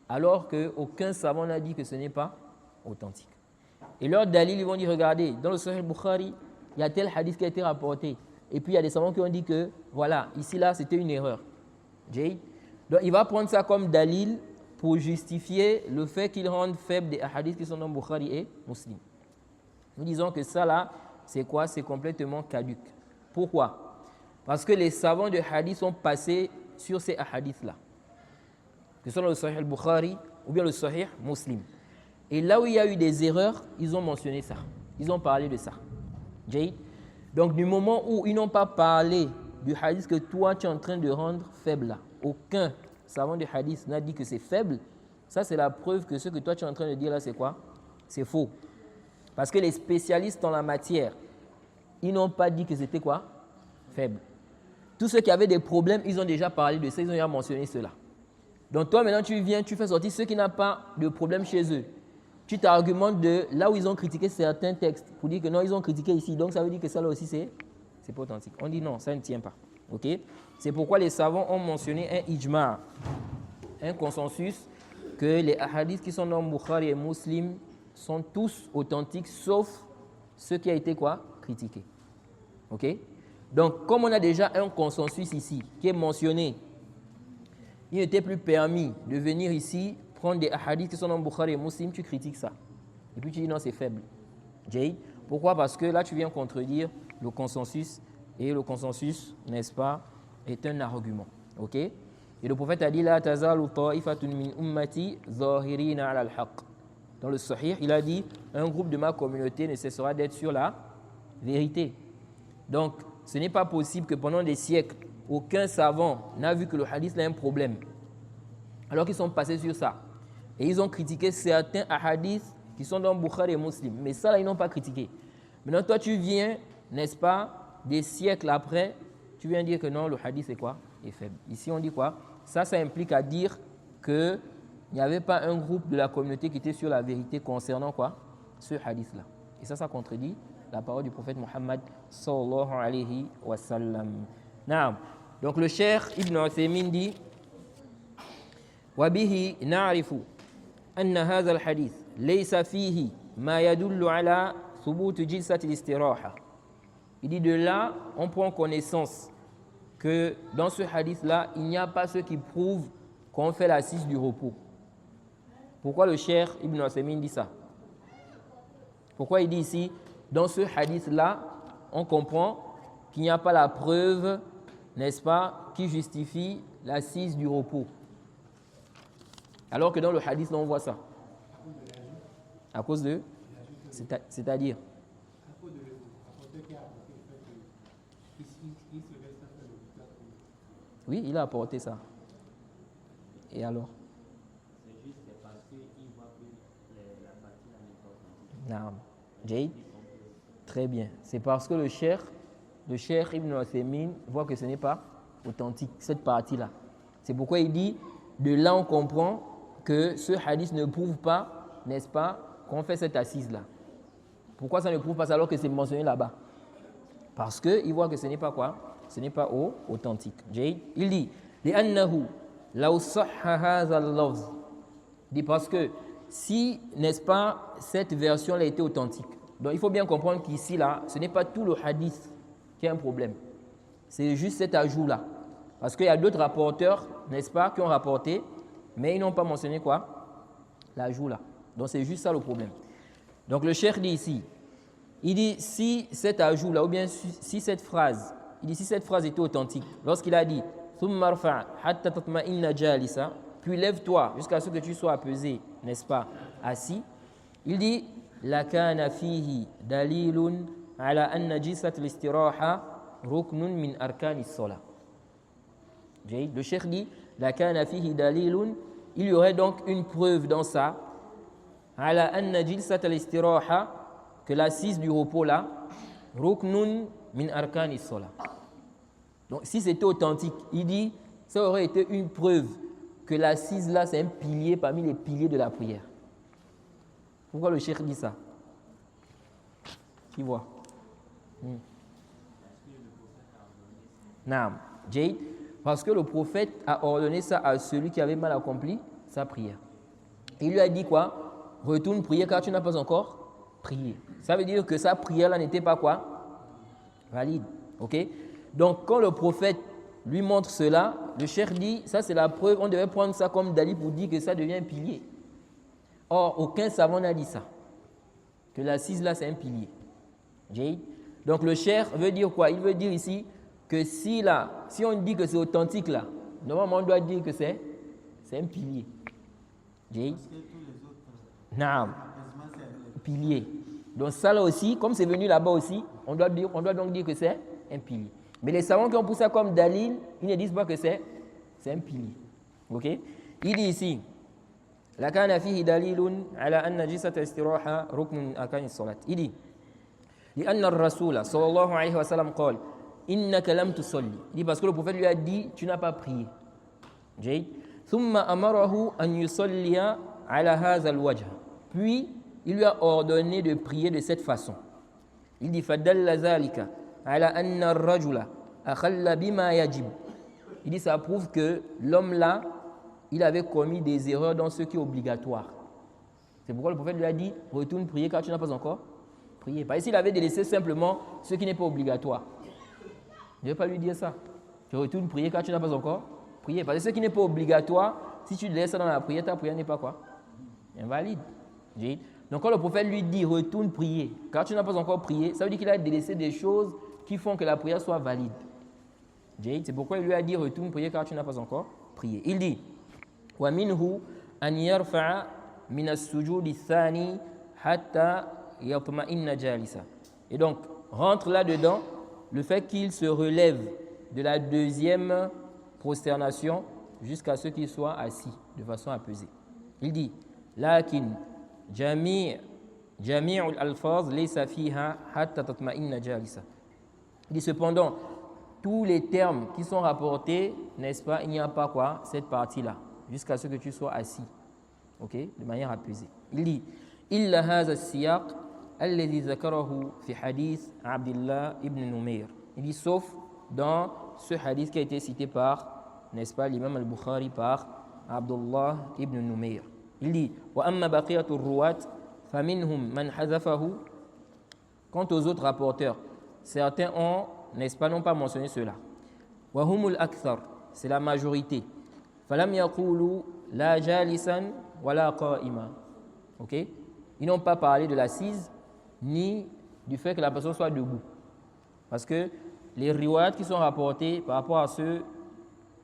Alors qu'aucun savant n'a dit que ce n'est pas authentique. Et leur dalil, ils vont dire, regardez, dans le Sahih Bukhari, il y a tel hadith qui a été rapporté. Et puis il y a des savants qui ont dit que, voilà, ici là, c'était une erreur. Donc il va prendre ça comme dalil pour justifier le fait qu'ils rendent faibles des hadiths qui sont dans Bukhari et Muslim. Nous disons que ça là, c'est quoi? C'est complètement caduc. Pourquoi? Parce que les savants de hadith sont passés sur ces hadiths-là, que ce soit le Sahih al-Bukhari ou bien le Sahih Muslim. Et là où il y a eu des erreurs, ils ont mentionné ça. Ils ont parlé de ça. Donc du moment où ils n'ont pas parlé du hadith que toi tu es en train de rendre faible là, aucun savant de hadith n'a dit que c'est faible, ça c'est la preuve que ce que toi tu es en train de dire là, c'est quoi? C'est faux. Parce que les spécialistes en la matière, ils n'ont pas dit que c'était quoi? Faible. Tous ceux qui avaient des problèmes, ils ont déjà parlé de ça, ils ont déjà mentionné cela. Donc toi maintenant tu viens, tu fais sortir ceux qui n'ont pas de problème chez eux. Tu t'argumentes de là où ils ont critiqué certains textes pour dire que non, ils ont critiqué ici. Donc ça veut dire que ça là aussi c'est pas authentique. On dit non, ça ne tient pas. Ok? C'est pourquoi les savants ont mentionné un ijma', un consensus, que les hadiths qui sont dans Bukhari et Muslim sont tous authentiques sauf ce qui a été quoi? Critiqué. Ok? Donc comme on a déjà un consensus ici qui est mentionné il n'était plus permis de venir ici prendre des hadiths qui sont dans Bukhari et Muslim, tu critiques ça. Et puis tu dis non, c'est faible. Jay, pourquoi? Parce que là, tu viens contredire le consensus. Et le consensus, n'est-ce pas, est un argument. Ok? Et le prophète a dit la tazalu ta'ifatun min ummati zahirina ala al-haq. Dans le Sahih, il a dit un groupe de ma communauté ne cessera d'être sur la vérité. Donc, ce n'est pas possible que pendant des siècles, aucun savant n'a vu que le hadith a un problème. Alors qu'ils sont passés sur ça. Et ils ont critiqué certains hadiths qui sont dans Bukhari et Muslim. Mais ça, là, ils n'ont pas critiqué. Maintenant, toi, tu viens, n'est-ce pas, des siècles après, tu viens dire que non, le hadith est quoi? Est faible. Ici, on dit quoi? Ça implique à dire qu'il n'y avait pas un groupe de la communauté qui était sur la vérité concernant quoi? Ce hadith-là. Et ça contredit la parole du prophète Muhammad sallallahu alayhi wa sallam. Naam. Donc le cheikh Ibn Uthaymin dit وَبِهِ نَعْرِفُ أَنَّ هَذَا الْحَدِيث لَيْسَ فِيهِ مَا يَدُلُّ عَلَى ثُبُوتِ جِلْسَةِ الْإِسْتِرَاحَةِ. Il dit de là, on prend connaissance que dans ce hadith-là, il n'y a pas ce qui prouve qu'on fait l'assise du repos. Pourquoi le cheikh Ibn Uthaymin dit ça? Pourquoi il dit ici, dans ce hadith-là, on comprend qu'il n'y a pas la preuve, n'est-ce pas, qui justifie l'assise du repos. Alors que dans le hadith, là, on voit ça. À cause de? C'est-à-dire? Oui, il a apporté ça. Et alors? C'est juste parce qu'il voit que la partie là n'est pas authentique. Jade? Très bien. C'est parce que le cheikh Ibn Uthaymin voit que ce n'est pas authentique, cette partie-là. C'est pourquoi il dit, de là on comprend que ce hadith ne prouve pas, n'est-ce pas, qu'on fait cette assise-là. Pourquoi ça ne prouve pas ça alors que c'est mentionné là-bas? Parce qu'il voit que ce n'est pas quoi? Ce n'est pas authentique. Jade? Il dit, لأنه لو صح هذا اللفظ. Il dit parce que si, n'est-ce pas, cette version-là était authentique. Donc il faut bien comprendre qu'ici, là, ce n'est pas tout le hadith qui a un problème. C'est juste cet ajout-là. Parce qu'il y a d'autres rapporteurs, n'est-ce pas, qui ont rapporté, mais ils n'ont pas mentionné quoi? L'ajout-là. Donc c'est juste ça le problème. Donc le cheikh dit ici, il dit si cet ajout-là, ou bien si cette phrase, il dit si cette phrase était authentique, lorsqu'il a dit ثُمَّ ارْفَعْ حَتَّى تَطْمَئِنَّ جَالِسًا, puis lève-toi jusqu'à ce que tu sois apaisé, n'est-ce pas, assis, il dit لَكَانَ فِيهِ دَلِيلٌ عَلَى أَنَّ جِلْسَةَ الْإِسْتِرَاحَةِ رُكْنٌ مِنْ أَرْكَانِ الصَّلَاةِ. Le cheikh dit لَكَانَ فِيهِ دَلِيلٌ, il y aurait donc une preuve dans ça على أن جلسة الاستراحة, que l'assise du repos là, ركن من أركان الصلاة. Donc si c'était authentique, il dit, ça aurait été une preuve que l'assise là, c'est un pilier parmi les piliers de la prière. Pourquoi le cheikh dit ça? Qui voit? Naam. Jade, parce que le prophète a ordonné ça à celui qui avait mal accompli sa prière. Il lui a dit quoi? Retourne prier car tu n'as pas encore prié. Ça veut dire que sa prière là n'était pas quoi? Valide. Ok? Donc quand le prophète lui montre cela, le cheikh dit, ça c'est la preuve, on devait prendre ça comme dalil pour dire que ça devient un pilier. Or, aucun savant n'a dit ça. Que l'assise là c'est un pilier. Jade. Donc le cheikh veut dire quoi? Il veut dire ici que si on dit que c'est authentique là, normalement on doit dire que c'est un pilier. Jade. Naam. Pilier. Donc ça là aussi, comme c'est venu là-bas aussi, on doit donc dire que c'est un pilier. Mais les savants qui ont poussé ça comme dalil, ils ne disent pas que c'est un pilier. Ok? Il dit ici, لَكَانَ فِيهِ دَلِيلٌ عَلَى أَنَّ جِلْسَةَ الْإِسْتِرَاحَةِ رُكْنٌ مِنْ أَرْكَانِ الصَّلَاةِ. Il dit, لأن الرسول صلى الله عليه وسلم قال إنك لم تصلي. Il dit parce que le prophète lui a dit tu n'as pas prié. جيد. ثم أمره أن يصلي على هذا الوجه. Puis il lui a ordonné de prier de cette façon. Il dit فدل ذلك على أن الرجل أخل بما يجب. Il dit ça prouve que l'homme là il avait commis des erreurs dans ce qui est obligatoire. C'est pourquoi le prophète lui a dit retourne prier car tu n'as pas encore prié. Parce qu'il avait délaissé simplement ce qui n'est pas obligatoire. Je ne vais pas lui dire ça. Tu retournes prier car tu n'as pas encore prié. prière. Parce que ce qui n'est pas obligatoire, si tu laisses ça dans la prière, ta prière n'est pas quoi? Invalide. Donc quand le prophète lui dit retourne prier, car tu n'as pas encore prié, ça veut dire qu'il a délaissé des choses qui font que la prière soit valide. C'est pourquoi il lui a dit retourne prier car tu n'as pas encore prié. Il dit wa minhu an yarfa'a min as-sujud ath-thani hatta yatma'inna jalisa. Et donc rentre là-dedans le fait qu'il se relève de la deuxième prosternation jusqu'à ce qu'il soit assis de façon apaisée. Il dit lakin jami'ul alfaz laysa fiha hatta tatma'inna jalisa. Il dit cependant tous les termes qui sont rapportés, n'est-ce pas, il n'y a pas quoi, cette partie-là, jusqu'à ce que tu sois assis, ok, de manière apaisée. Il dit illa hadha as-siyaq alladhi zakarahu fi hadith Abdullah ibn Numayr. Il dit sauf dans ce hadith qui a été cité par, n'est-ce pas, l'imam al-Bukhari par Abdullah ibn Numayr. Il dit wa amma baqiyatu ar-ruwat faminhum man hazafahu. Quant aux autres rapporteurs, certains ont, n'est-ce pas, n'ont pas mentionné cela. Wa humul akthar, c'est la majorité. Falam yaqulu la jalisan wala qa'ima. OK? Ils n'ont pas parlé de l'assise ni du fait que la personne soit debout. Parce que les riwayat qui sont rapportés par rapport à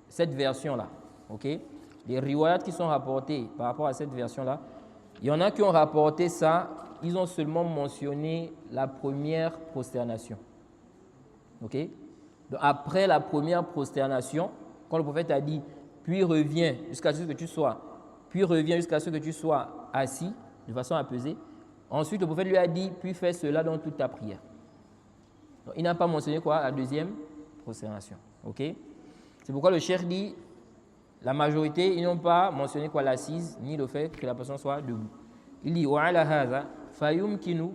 cette version-là, OK? Les riwayat qui sont rapportés par rapport à cette version-là, il y en a qui ont rapporté ça, ils ont seulement mentionné la première prosternation. OK? Donc après la première prosternation, quand le prophète a dit puis reviens jusqu'à ce que tu sois, assis de façon apaisée. Ensuite, le prophète lui a dit puis fais cela dans toute ta prière. Donc, il n'a pas mentionné quoi? La deuxième prosternation. OK? C'est pourquoi le cheikh dit la majorité, ils n'ont pas mentionné quoi? L'assise ni le fait que la personne soit debout. Il dit wa ala hadha fayumkinu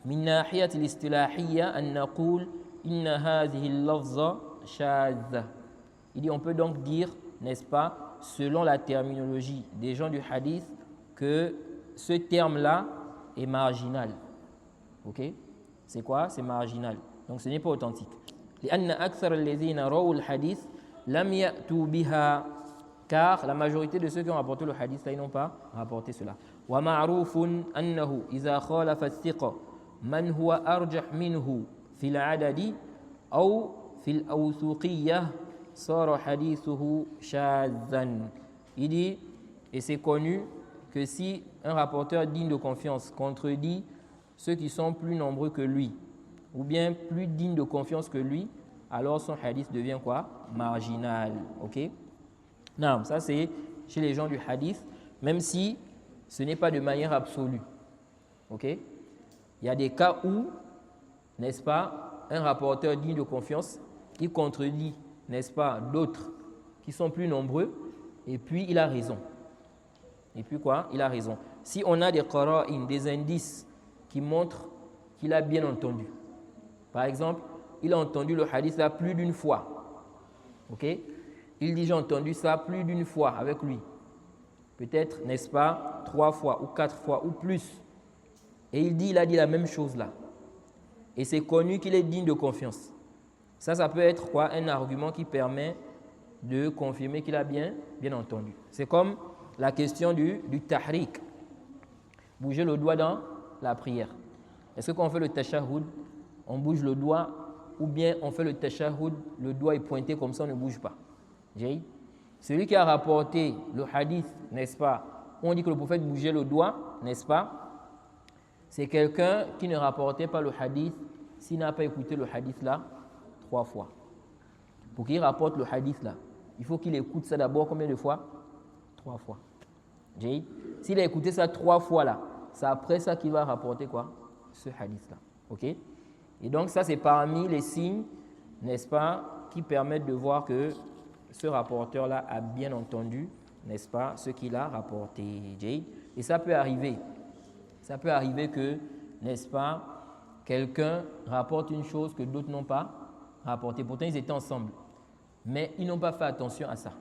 min nahiyat al-istilahiyya an naqul inna hadhihi al-lafza shadha. Il dit on peut donc dire, n'est-ce pas, selon la terminologie des gens du hadith, que ce terme-là est marginal. OK? C'est quoi? C'est marginal. Donc ce n'est pas authentique. لأن أكثر الذين رووا الحديث لم يأتوا بها, car la majorité de ceux qui ont rapporté le hadith là, ils n'ont pas rapporté cela. ومعروف أنه إذا خالف الثقة من هو أرجح منه في العدد أو في الأوثوقية صار حديثه شاذا. Il dit, et c'est connu, que si un rapporteur digne de confiance contredit ceux qui sont plus nombreux que lui, ou bien plus dignes de confiance que lui, alors son hadith devient quoi? Marginal. OK? Non, ça c'est chez les gens du hadith, même si ce n'est pas de manière absolue. OK? Il y a des cas où, n'est-ce pas, un rapporteur digne de confiance, il contredit, n'est-ce pas, d'autres qui sont plus nombreux, et puis il a raison. Et puis quoi? Il a raison. Si on a des qara'in, des indices qui montrent qu'il a bien entendu. Par exemple, il a entendu le hadith là plus d'une fois. OK? Il dit j'ai entendu ça plus d'une fois avec lui. Peut-être, n'est-ce pas, 3 fois ou 4 fois ou plus. Et il a dit la même chose là. Et c'est connu qu'il est digne de confiance. Ça peut être quoi? Un argument qui permet de confirmer qu'il a bien entendu. C'est comme la question du tahrik. Bouger le doigt dans la prière. Est-ce que quand on fait le tashahhud, on bouge le doigt ou bien on fait le tashahhud, le doigt est pointé comme ça, on ne bouge pas? Celui qui a rapporté le hadith, n'est-ce pas, on dit que le prophète bougeait le doigt, n'est-ce pas, c'est quelqu'un qui ne rapportait pas le hadith s'il n'a pas écouté le hadith là 3 fois. Pour qu'il rapporte le hadith là, il faut qu'il écoute ça d'abord combien de fois? 3 fois. S'il a écouté ça 3 fois là, c'est après ça qu'il va rapporter quoi? Ce hadith là. OK? Et donc ça c'est parmi les signes, n'est-ce pas, qui permettent de voir que ce rapporteur là a bien entendu, n'est-ce pas, ce qu'il a rapporté. Et ça peut arriver. Ça peut arriver que, n'est-ce pas, quelqu'un rapporte une chose que d'autres n'ont pas rapporté. Pourtant ils étaient ensemble. Mais ils n'ont pas fait attention à ça.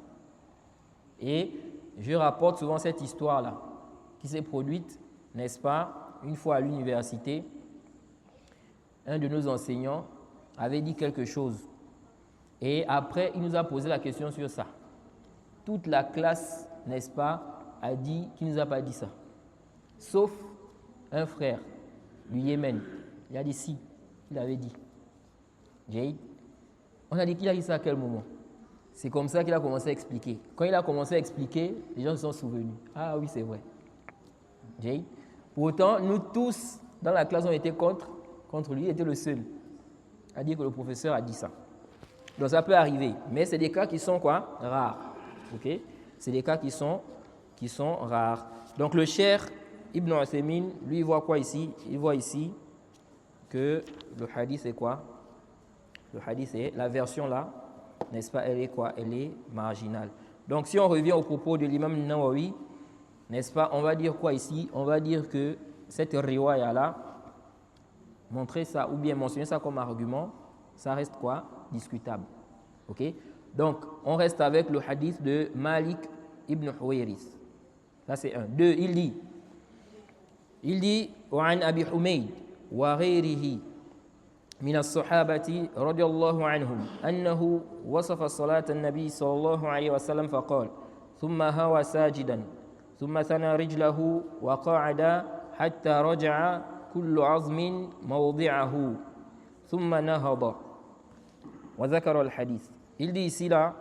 Et je rapporte souvent cette histoire-là qui s'est produite, n'est-ce pas, une fois à l'université. Un de nos enseignants avait dit quelque chose. Et après, il nous a posé la question sur ça. Toute la classe, n'est-ce pas, a dit qu'il ne nous a pas dit ça. Sauf un frère du Yémen. Il a dit si, il avait dit. Jade. On a dit qu'il a dit ça à quel moment? C'est comme ça qu'il a commencé à expliquer. Quand il a commencé à expliquer, les gens se sont souvenus. Ah oui, c'est vrai. Jade. Pourtant, nous tous, dans la classe, on était contre lui. Il était le seul à dire que le professeur a dit ça. Donc ça peut arriver. Mais c'est des cas qui sont quoi? Rares. Ok? C'est des cas qui sont rares. Donc le Cheikh Ibn Uthaymin, lui, il voit quoi ici? Il voit ici que le hadith est quoi? Le hadith est, la version là, n'est-ce pas, elle est quoi? Elle est marginale. Donc si on revient au propos de l'imam Nawawi, n'est-ce pas, on va dire quoi ici? On va dire que cette riwaya là, montrer ça ou bien mentionner ça comme argument, ça reste quoi? Discutable. Ok? Donc on reste avec le hadith de Malik ibn Huwairis. Ça c'est un. Deux, il dit وعن أبي حميد وغيره من الصحابة رضي الله عنهم أنه وصف صلاة النبي صلى الله عليه وسلم فقال ثم هوى ساجدا ثم ثنى رجله وقعد حتى رجع كل عظم موضعه ثم نهض وذكر الحديث. Il dit ici là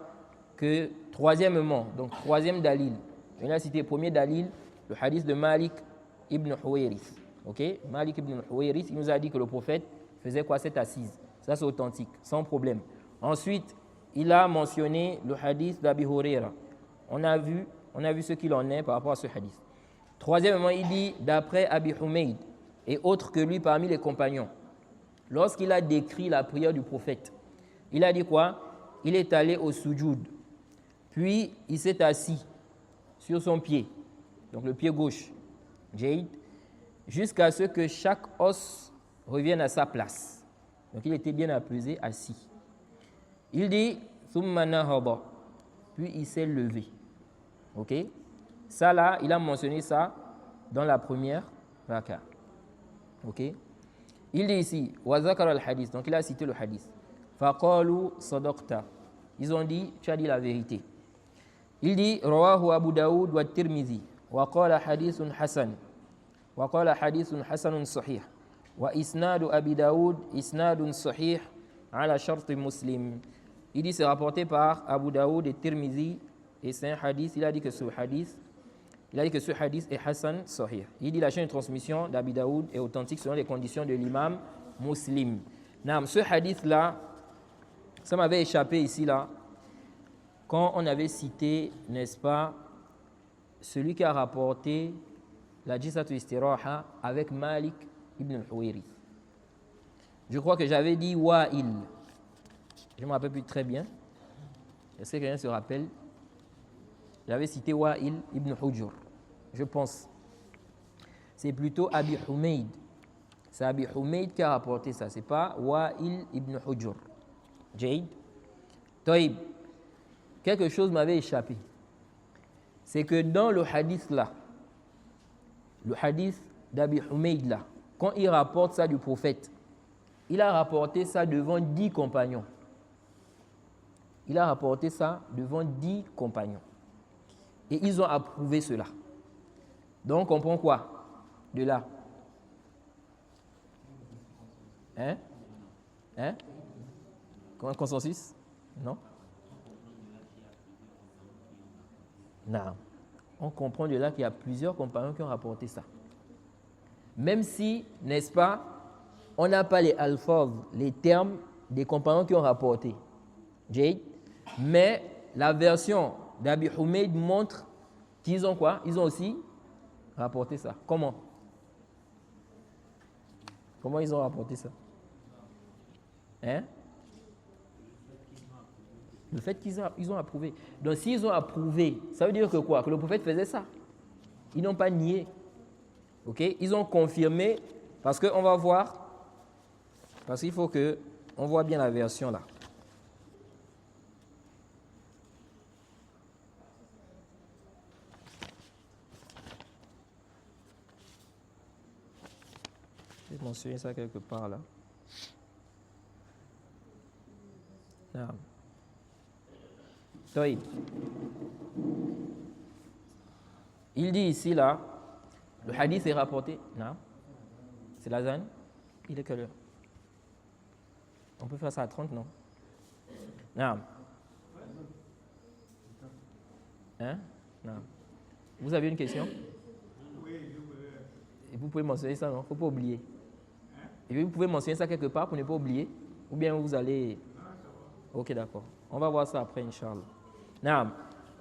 que troisièmement, donc troisième dalil, il a cité premier dalil, le hadith de Malik ibn Huwairis. Ok? Malik ibn Huwairis, il nous a dit que le prophète faisait quoi? Cette assise. Ça c'est authentique, sans problème. Ensuite, il a mentionné le hadith d'Abi Huraira. On a vu ce qu'il en est par rapport à ce hadith. Troisièmement, il dit d'après Abi Humayd et autres que lui parmi les compagnons, lorsqu'il a décrit la prière du prophète, il a dit quoi? Il est allé au sujoud, puis il s'est assis sur son pied, donc le pied gauche, Jade, jusqu'à ce que chaque os revienne à sa place. Donc il était bien apaisé, assis. Il dit Thumma nahada, puis il s'est levé. Ok? Ça là, il a mentionné ça dans la première raka. Ok? Il dit ici wa zakara al-hadith, donc il a cité le hadith. Faqalu sadaqta. Ils ont dit, tu as dit la vérité. Il dit rawahu Abu Daoud wa Tirmidhi wa qala hadithun hasan. Wa qala hadithun hasanun sahih. Wa isnadu Abi Daoud isnadun sahih ala shart Muslim. Il dit c'est rapporté par Abu Daoud et Tirmidhi et c'est un hadith, il a dit que ce hadith est hasan sahih. Il dit la chaîne de transmission d'Abi Daoud est authentique selon les conditions de l'imam Muslim. Naam, ce hadith là, ça m'avait échappé ici là, quand on avait cité, n'est-ce pas, celui qui a rapporté la Jisatu Istiraha avec Malik ibn al-Huwairi. Je crois que j'avais dit Wa'il. Je ne me rappelle plus très bien. Est-ce que quelqu'un se rappelle? J'avais cité Wa'il ibn Hujur. Je pense. C'est plutôt Abi Humayd. C'est Abi Humayd qui a rapporté ça. Ce n'est pas Wa'il ibn Hujur. Jade. Taïb. Quelque chose m'avait échappé. C'est que dans le hadith là, le hadith d'Abi Humayd là, quand il rapporte ça du prophète, il a rapporté ça devant 10 compagnons. Il a rapporté ça devant 10 compagnons. Et ils ont approuvé cela. Donc on comprend quoi de là? Hein? Comme un consensus? Non? Non. On comprend de là qu'il y a plusieurs compagnons qui ont rapporté ça. Même si, n'est-ce pas, on n'a pas les alphaz, les termes des compagnons qui ont rapporté. Jade. Mais la version d'Abi Humayd montre qu'ils ont quoi? Ils ont aussi rapporté ça. Comment? Comment ils ont rapporté ça? Hein? Le fait qu'ils ont approuvé. Donc s'ils ont approuvé, ça veut dire que quoi? Que le prophète faisait ça. Ils n'ont pas nié. Ok? Ils ont confirmé, parce qu'on va voir, parce qu'il faut qu'on voit bien la version là. Je vais mentionner ça quelque part là. Ah. طيب. Il dit ici, là, le hadith est rapporté. Non? C'est la zone? Il est quelle heure? On peut faire ça à 30, non? Non. Hein? Non. Vous avez une question? Et vous pouvez mentionner ça, non? Il ne faut pas oublier. Et vous pouvez mentionner ça quelque part pour ne pas oublier. Ou bien vous allez... Ok, d'accord. On va voir ça après, Inch'Allah. Non.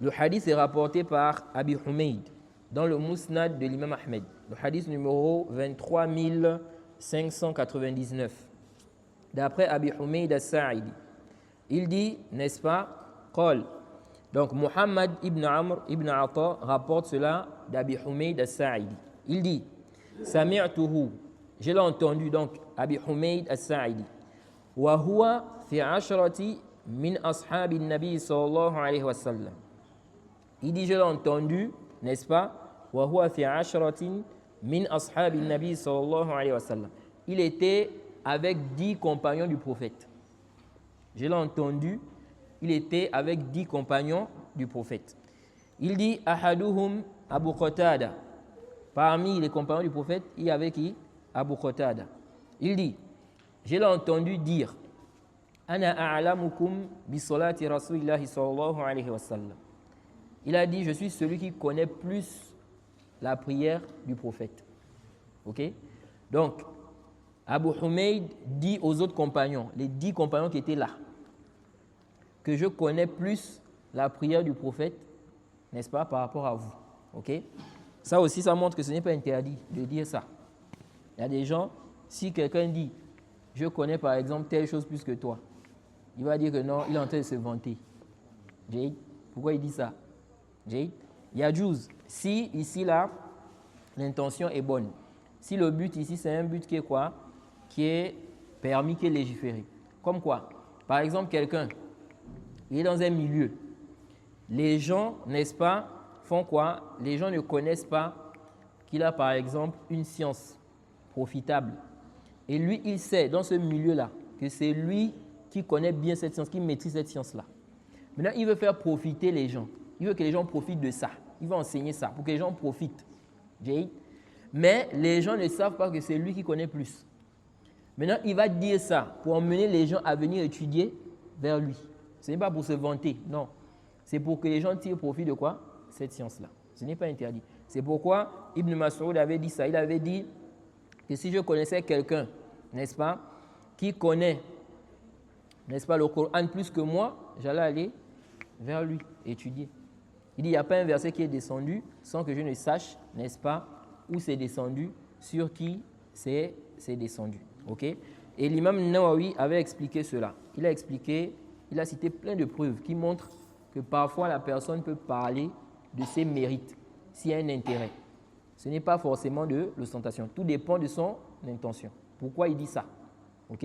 Le hadith est rapporté par Abi Humayd dans le Musnad de l'imam Ahmed. Le hadith numéro 23599. D'après Abi Humayd al-Sa'idi. Il dit, n'est-ce pas, Qal. Donc, Muhammad ibn Amr ibn Ata rapporte cela d'Abi Humayd al-Sa'idi. Il dit, Sami'tuhu, je l'ai entendu, donc, Abi Humayd al-Sa'idi. Wa huwa fi ashrati min ashabi nabi sallallahu alayhi wa sallam. Il dit, je l'ai entendu, n'est-ce pas, wa huwa fi ashratin min ashabi nabi sallallahu alayhi wa sallam. Il était avec 10 compagnons du prophète. Je l'ai entendu, il était avec 10 compagnons du prophète. Il dit Ahaduhum Abu Qatada. Parmi les compagnons du prophète, il y avait qui? Abu Qatada. Il dit, je l'ai entendu dire Ana a'lamukum bi salati rasulillahi sallallahu alayhi wa sallam. Il a dit, je suis celui qui connaît plus la prière du prophète. Ok? Donc, Abu Humayd dit aux autres compagnons, les 10 compagnons qui étaient là, que je connais plus la prière du prophète, n'est-ce pas, par rapport à vous. Ok? Ça aussi, ça montre que ce n'est pas interdit de dire ça. Il y a des gens, si quelqu'un dit, je connais par exemple telle chose plus que toi, il va dire que non, il est en train de se vanter. Jade, pourquoi il dit ça? Jade, Yajouz, si ici là, l'intention est bonne, si le but ici c'est un but qui est quoi? Qui est permis, qui est légiféré. Comme quoi? Par exemple, quelqu'un, il est dans un milieu. Les gens, n'est-ce pas, font quoi? Les gens ne connaissent pas qu'il a par exemple une science profitable. Et lui, il sait dans ce milieu-là que c'est lui qui connaît bien cette science, qui maîtrise cette science-là. Maintenant, il veut faire profiter les gens. Il veut que les gens profitent de ça. Il va enseigner ça pour que les gens profitent. Mais les gens ne savent pas que c'est lui qui connaît plus. Maintenant, il va dire ça pour emmener les gens à venir étudier vers lui. Ce n'est pas pour se vanter, non. C'est pour que les gens tirent profit de quoi? Cette science-là. Ce n'est pas interdit. C'est pourquoi Ibn Mas'ud avait dit ça. Il avait dit que si je connaissais quelqu'un, n'est-ce pas, qui connaît, n'est-ce pas, le Coran plus que moi, j'allais aller vers lui, étudier. Il dit, il n'y a pas un verset qui est descendu sans que je ne sache, n'est-ce pas, où c'est descendu, sur qui c'est descendu. Ok? Et l'imam Nawawi avait expliqué cela. Il a expliqué, il a cité plein de preuves qui montrent que parfois la personne peut parler de ses mérites s'il y a un intérêt. Ce n'est pas forcément de l'ostentation. Tout dépend de son intention. Pourquoi il dit ça? Ok?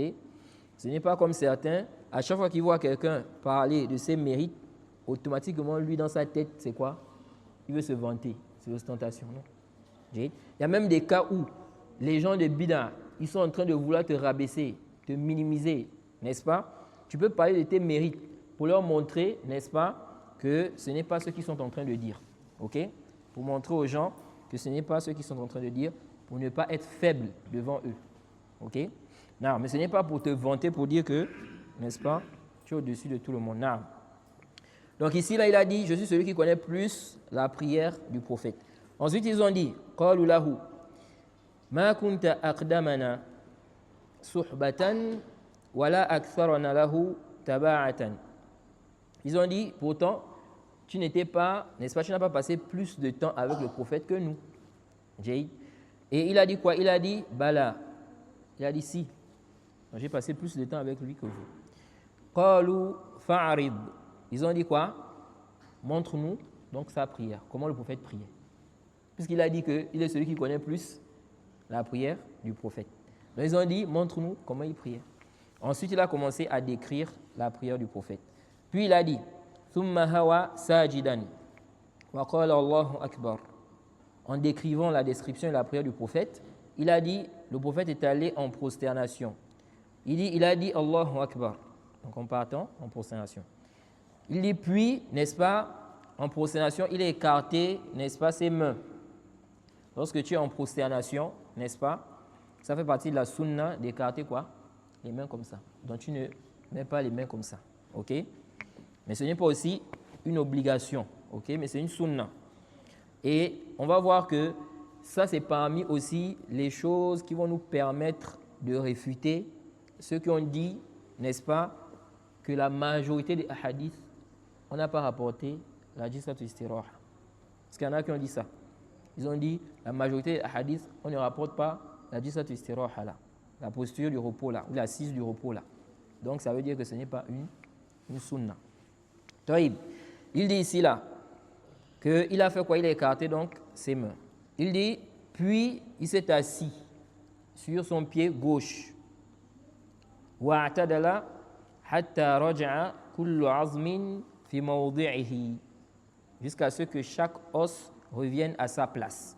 Ce n'est pas comme certains, à chaque fois qu'il voit quelqu'un parler de ses mérites, automatiquement, lui, dans sa tête, c'est quoi? Il veut se vanter. C'est l'ostentation, non? Il y a même des cas où les gens de Bida, ils sont en train de vouloir te rabaisser, te minimiser, n'est-ce pas? Tu peux parler de tes mérites pour leur montrer, n'est-ce pas, que ce n'est pas ce qu'ils sont en train de dire. Ok? Pour montrer aux gens que ce n'est pas ce qu'ils sont en train de dire, pour ne pas être faible devant eux. Ok? Non, mais ce n'est pas pour te vanter, pour dire que, n'est-ce pas, tu es au-dessus de tout le monde. Non. Donc ici, là, il a dit, je suis celui qui connaît plus la prière du prophète. Ensuite, ils ont dit, qalu lahu, ma kunta aqdamana suhbatan wala aktharana lahu taba'atan. Ils ont dit, pourtant, tu n'étais pas, n'est-ce pas, tu n'as pas passé plus de temps avec le prophète que nous. Et il a dit quoi? Il a dit, bala. Il a dit, si. J'ai passé plus de temps avec lui que vous. Qalu fa'arid. Ils ont dit quoi? Montre-nous donc sa prière. Comment le prophète priait. Puisqu'il a dit qu'il est celui qui connaît plus la prière du prophète. Donc ils ont dit, montre-nous comment il priait. Ensuite, il a commencé à décrire la prière du prophète. Puis il a dit, thumma hawa sajidan wa qala Allahu akbar. En décrivant la description de la prière du prophète, il a dit, le prophète est allé en prosternation. Il a dit Allahu akbar. Donc en partant en prosternation. Il dit puis, n'est-ce pas, en prosternation, il a écarté, n'est-ce pas, ses mains. Lorsque tu es en prosternation, n'est-ce pas, ça fait partie de la sunna d'écarter quoi? Les mains comme ça. Donc tu ne mets pas les mains comme ça. Ok? Mais ce n'est pas aussi une obligation. Ok? Mais c'est une sunna. Et on va voir que ça, c'est parmi aussi les choses qui vont nous permettre de réfuter ceux qui ont dit, n'est-ce pas, que la majorité des hadiths, on n'a pas rapporté la jilsatul istiraha. Parce qu'il y en a qui ont dit ça. Ils ont dit, la majorité des hadiths, on ne rapporte pas la jilsatul istiraha là, la posture du repos là, ou l'assise du repos là. Donc ça veut dire que ce n'est pas une sunna. Taïb, il dit ici là, qu'il a fait quoi? Il a écarté donc ses mains. Il dit, puis il s'est assis sur son pied gauche. Wa'tadala hatta raja'a kullu 'azmin fi mawdi'ihi, jusqu'à ce que chaque os revienne à sa place.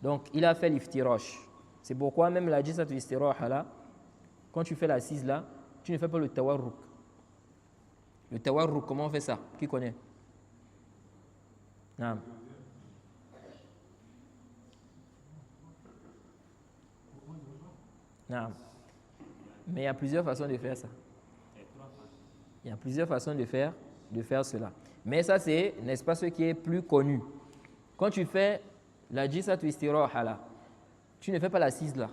Donc il a fait l'iftirosh. C'est pourquoi même la jilsatul istiraha là, quand tu fais l'assise là, tu ne fais pas le tawarruk. Le tawarruk, comment on fait ça? Qui connaît? Non. Non. Mais il y a plusieurs façons de faire ça. Il y a plusieurs façons de faire cela. Mais ça, c'est, n'est-ce pas, ce qui est plus connu. Quand tu fais la jilsatul istiraha là, tu ne fais pas l'assise là.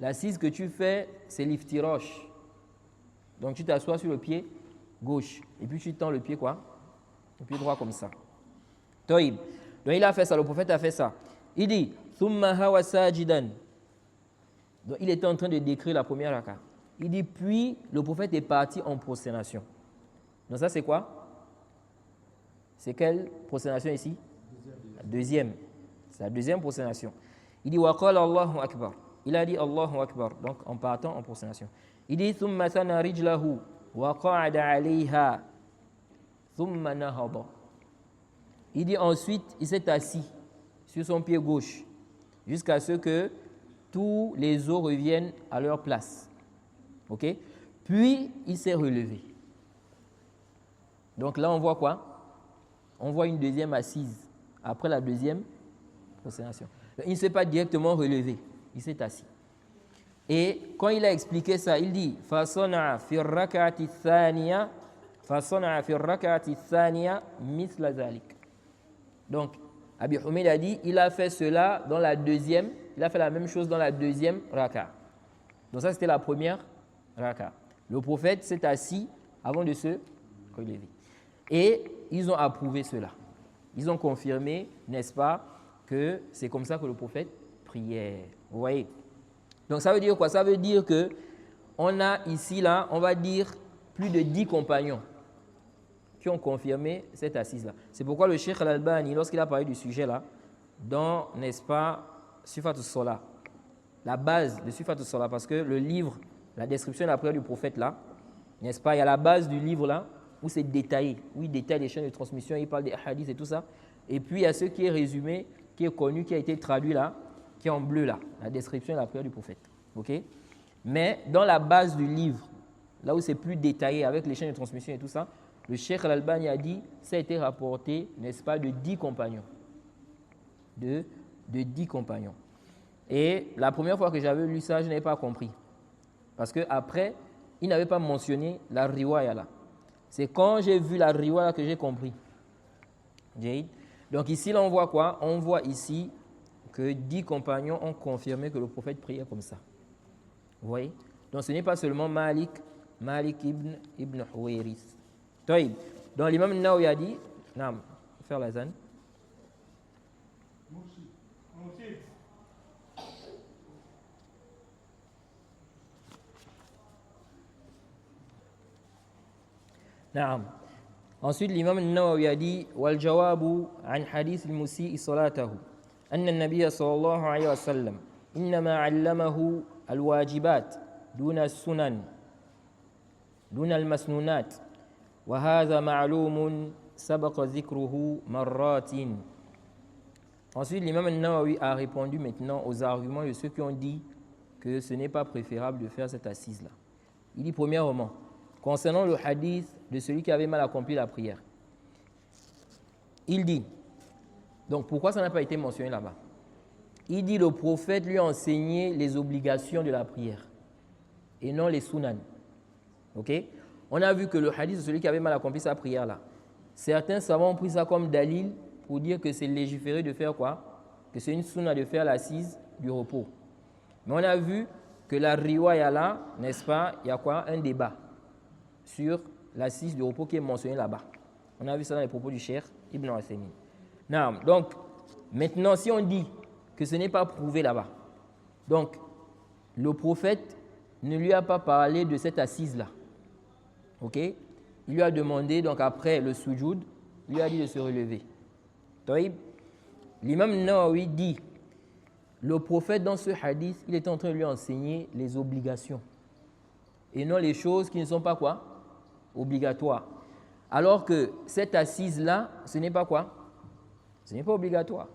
L'assise que tu fais, c'est l'iftirosh. Donc tu t'assois sur le pied gauche et puis tu tends le pied quoi? Le pied droit comme ça. Toïb. Donc il a fait ça, le prophète a fait ça. Il dit thumma hawa sajidan. Donc il était en train de décrire la première raka. Il dit puis le prophète est parti en prosternation. Donc ça c'est quoi? C'est quelle prosternation ici? La deuxième. C'est la deuxième prosternation. Il dit wa qala Allahu akbar. Il a dit Allahu akbar. Donc en partant en prosternation. Il dit thumma sana rijlahu wa qa'ada 'alayha thumma nahada. Il dit ensuite, il s'est assis sur son pied gauche jusqu'à ce que tous les os reviennent à leur place. Ok? Puis, il s'est relevé. Donc là, on voit quoi? On voit une deuxième assise après la deuxième prosternation. Il ne s'est pas directement relevé, il s'est assis. Et quand il a expliqué ça, il dit فَصَنَعَ فِي الرَّكَعَةِ الثَّانِيَةِ مِثْلَ ذَلِكَ. Donc, Abi Humayd a dit, il a fait cela dans la deuxième, il a fait la même chose dans la deuxième raka. Donc ça, c'était la première raka. Le prophète s'est assis avant de se relever. Et ils ont approuvé cela. Ils ont confirmé, n'est-ce pas, que c'est comme ça que le prophète priait. Vous voyez? Donc ça veut dire quoi? Ça veut dire que on a ici, là, on va dire plus de 10 compagnons qui ont confirmé cette assise-là. C'est pourquoi le Cheikh Al-Albani, lorsqu'il a parlé du sujet-là, dans, n'est-ce pas, Sifatus Salah, la base de Sifatus Salah, parce que le livre, la description de la prière du prophète, là, n'est-ce pas, il y a la base du livre, là, où c'est détaillé, où il détaille les chaînes de transmission, il parle des hadiths et tout ça. Et puis, il y a ce qui est résumé, qui est connu, qui a été traduit là, qui est en bleu, là, la description de la prière du prophète. OK? Mais dans la base du livre, là où c'est plus détaillé, avec les chaînes de transmission et tout ça, le Cheikh Al-Albani a dit, ça a été rapporté, n'est-ce pas, de 10 compagnons. De 10 compagnons. Et la première fois que j'avais lu ça, je n'avais pas compris. Parce qu'après, il n'avait pas mentionné la riwaya là. C'est quand j'ai vu la riwaya que j'ai compris. Donc ici, là, on voit quoi? On voit ici que 10 compagnons ont confirmé que le prophète priait comme ça. Vous voyez? Donc ce n'est pas seulement Malik ibn Huwairis. Donc l'imam Nawawi a dit, Naam, faire la zane. Naam. Ensuite l'imam Nawawi a dit, wal jawabu an hadith al-musii salatahu anna an-nabiy sallallahu alayhi wa sallam innama 'allamahu al-wajibat duna as-sunan duna al-masnunat. وهذا معلوم سبق ذكره مرات. Ensuite, l'imam Nawawi a répondu maintenant aux arguments de ceux qui ont dit que ce n'est pas préférable de faire cette assise-là. Il dit premièrement, concernant le hadith de celui qui avait mal accompli la prière. Il dit, donc pourquoi ça n'a pas été mentionné là-bas? Il dit le prophète lui a enseigné les obligations de la prière et non les sunan. Ok? On a vu que le hadith de celui qui avait mal accompli sa prière là, certains savants ont pris ça comme dalil pour dire que c'est légiféré de faire quoi? Que c'est une sunna de faire l'assise du repos. Mais on a vu que la riwaya là, n'est-ce pas, il y a quoi? Un débat sur l'assise du repos qui est mentionné là-bas. On a vu ça dans les propos du Cheikh Ibn Uthaymin. Donc, maintenant, si on dit que ce n'est pas prouvé là-bas, donc le prophète ne lui a pas parlé de cette assise-là. Ok? Il lui a demandé, donc après le sujoud, il lui a dit de se relever. L'imam Nawawi dit, le prophète dans ce hadith, il est en train de lui enseigner les obligations et non les choses qui ne sont pas quoi? Obligatoires. Alors que cette assise-là, ce n'est pas quoi? Ce n'est pas obligatoire.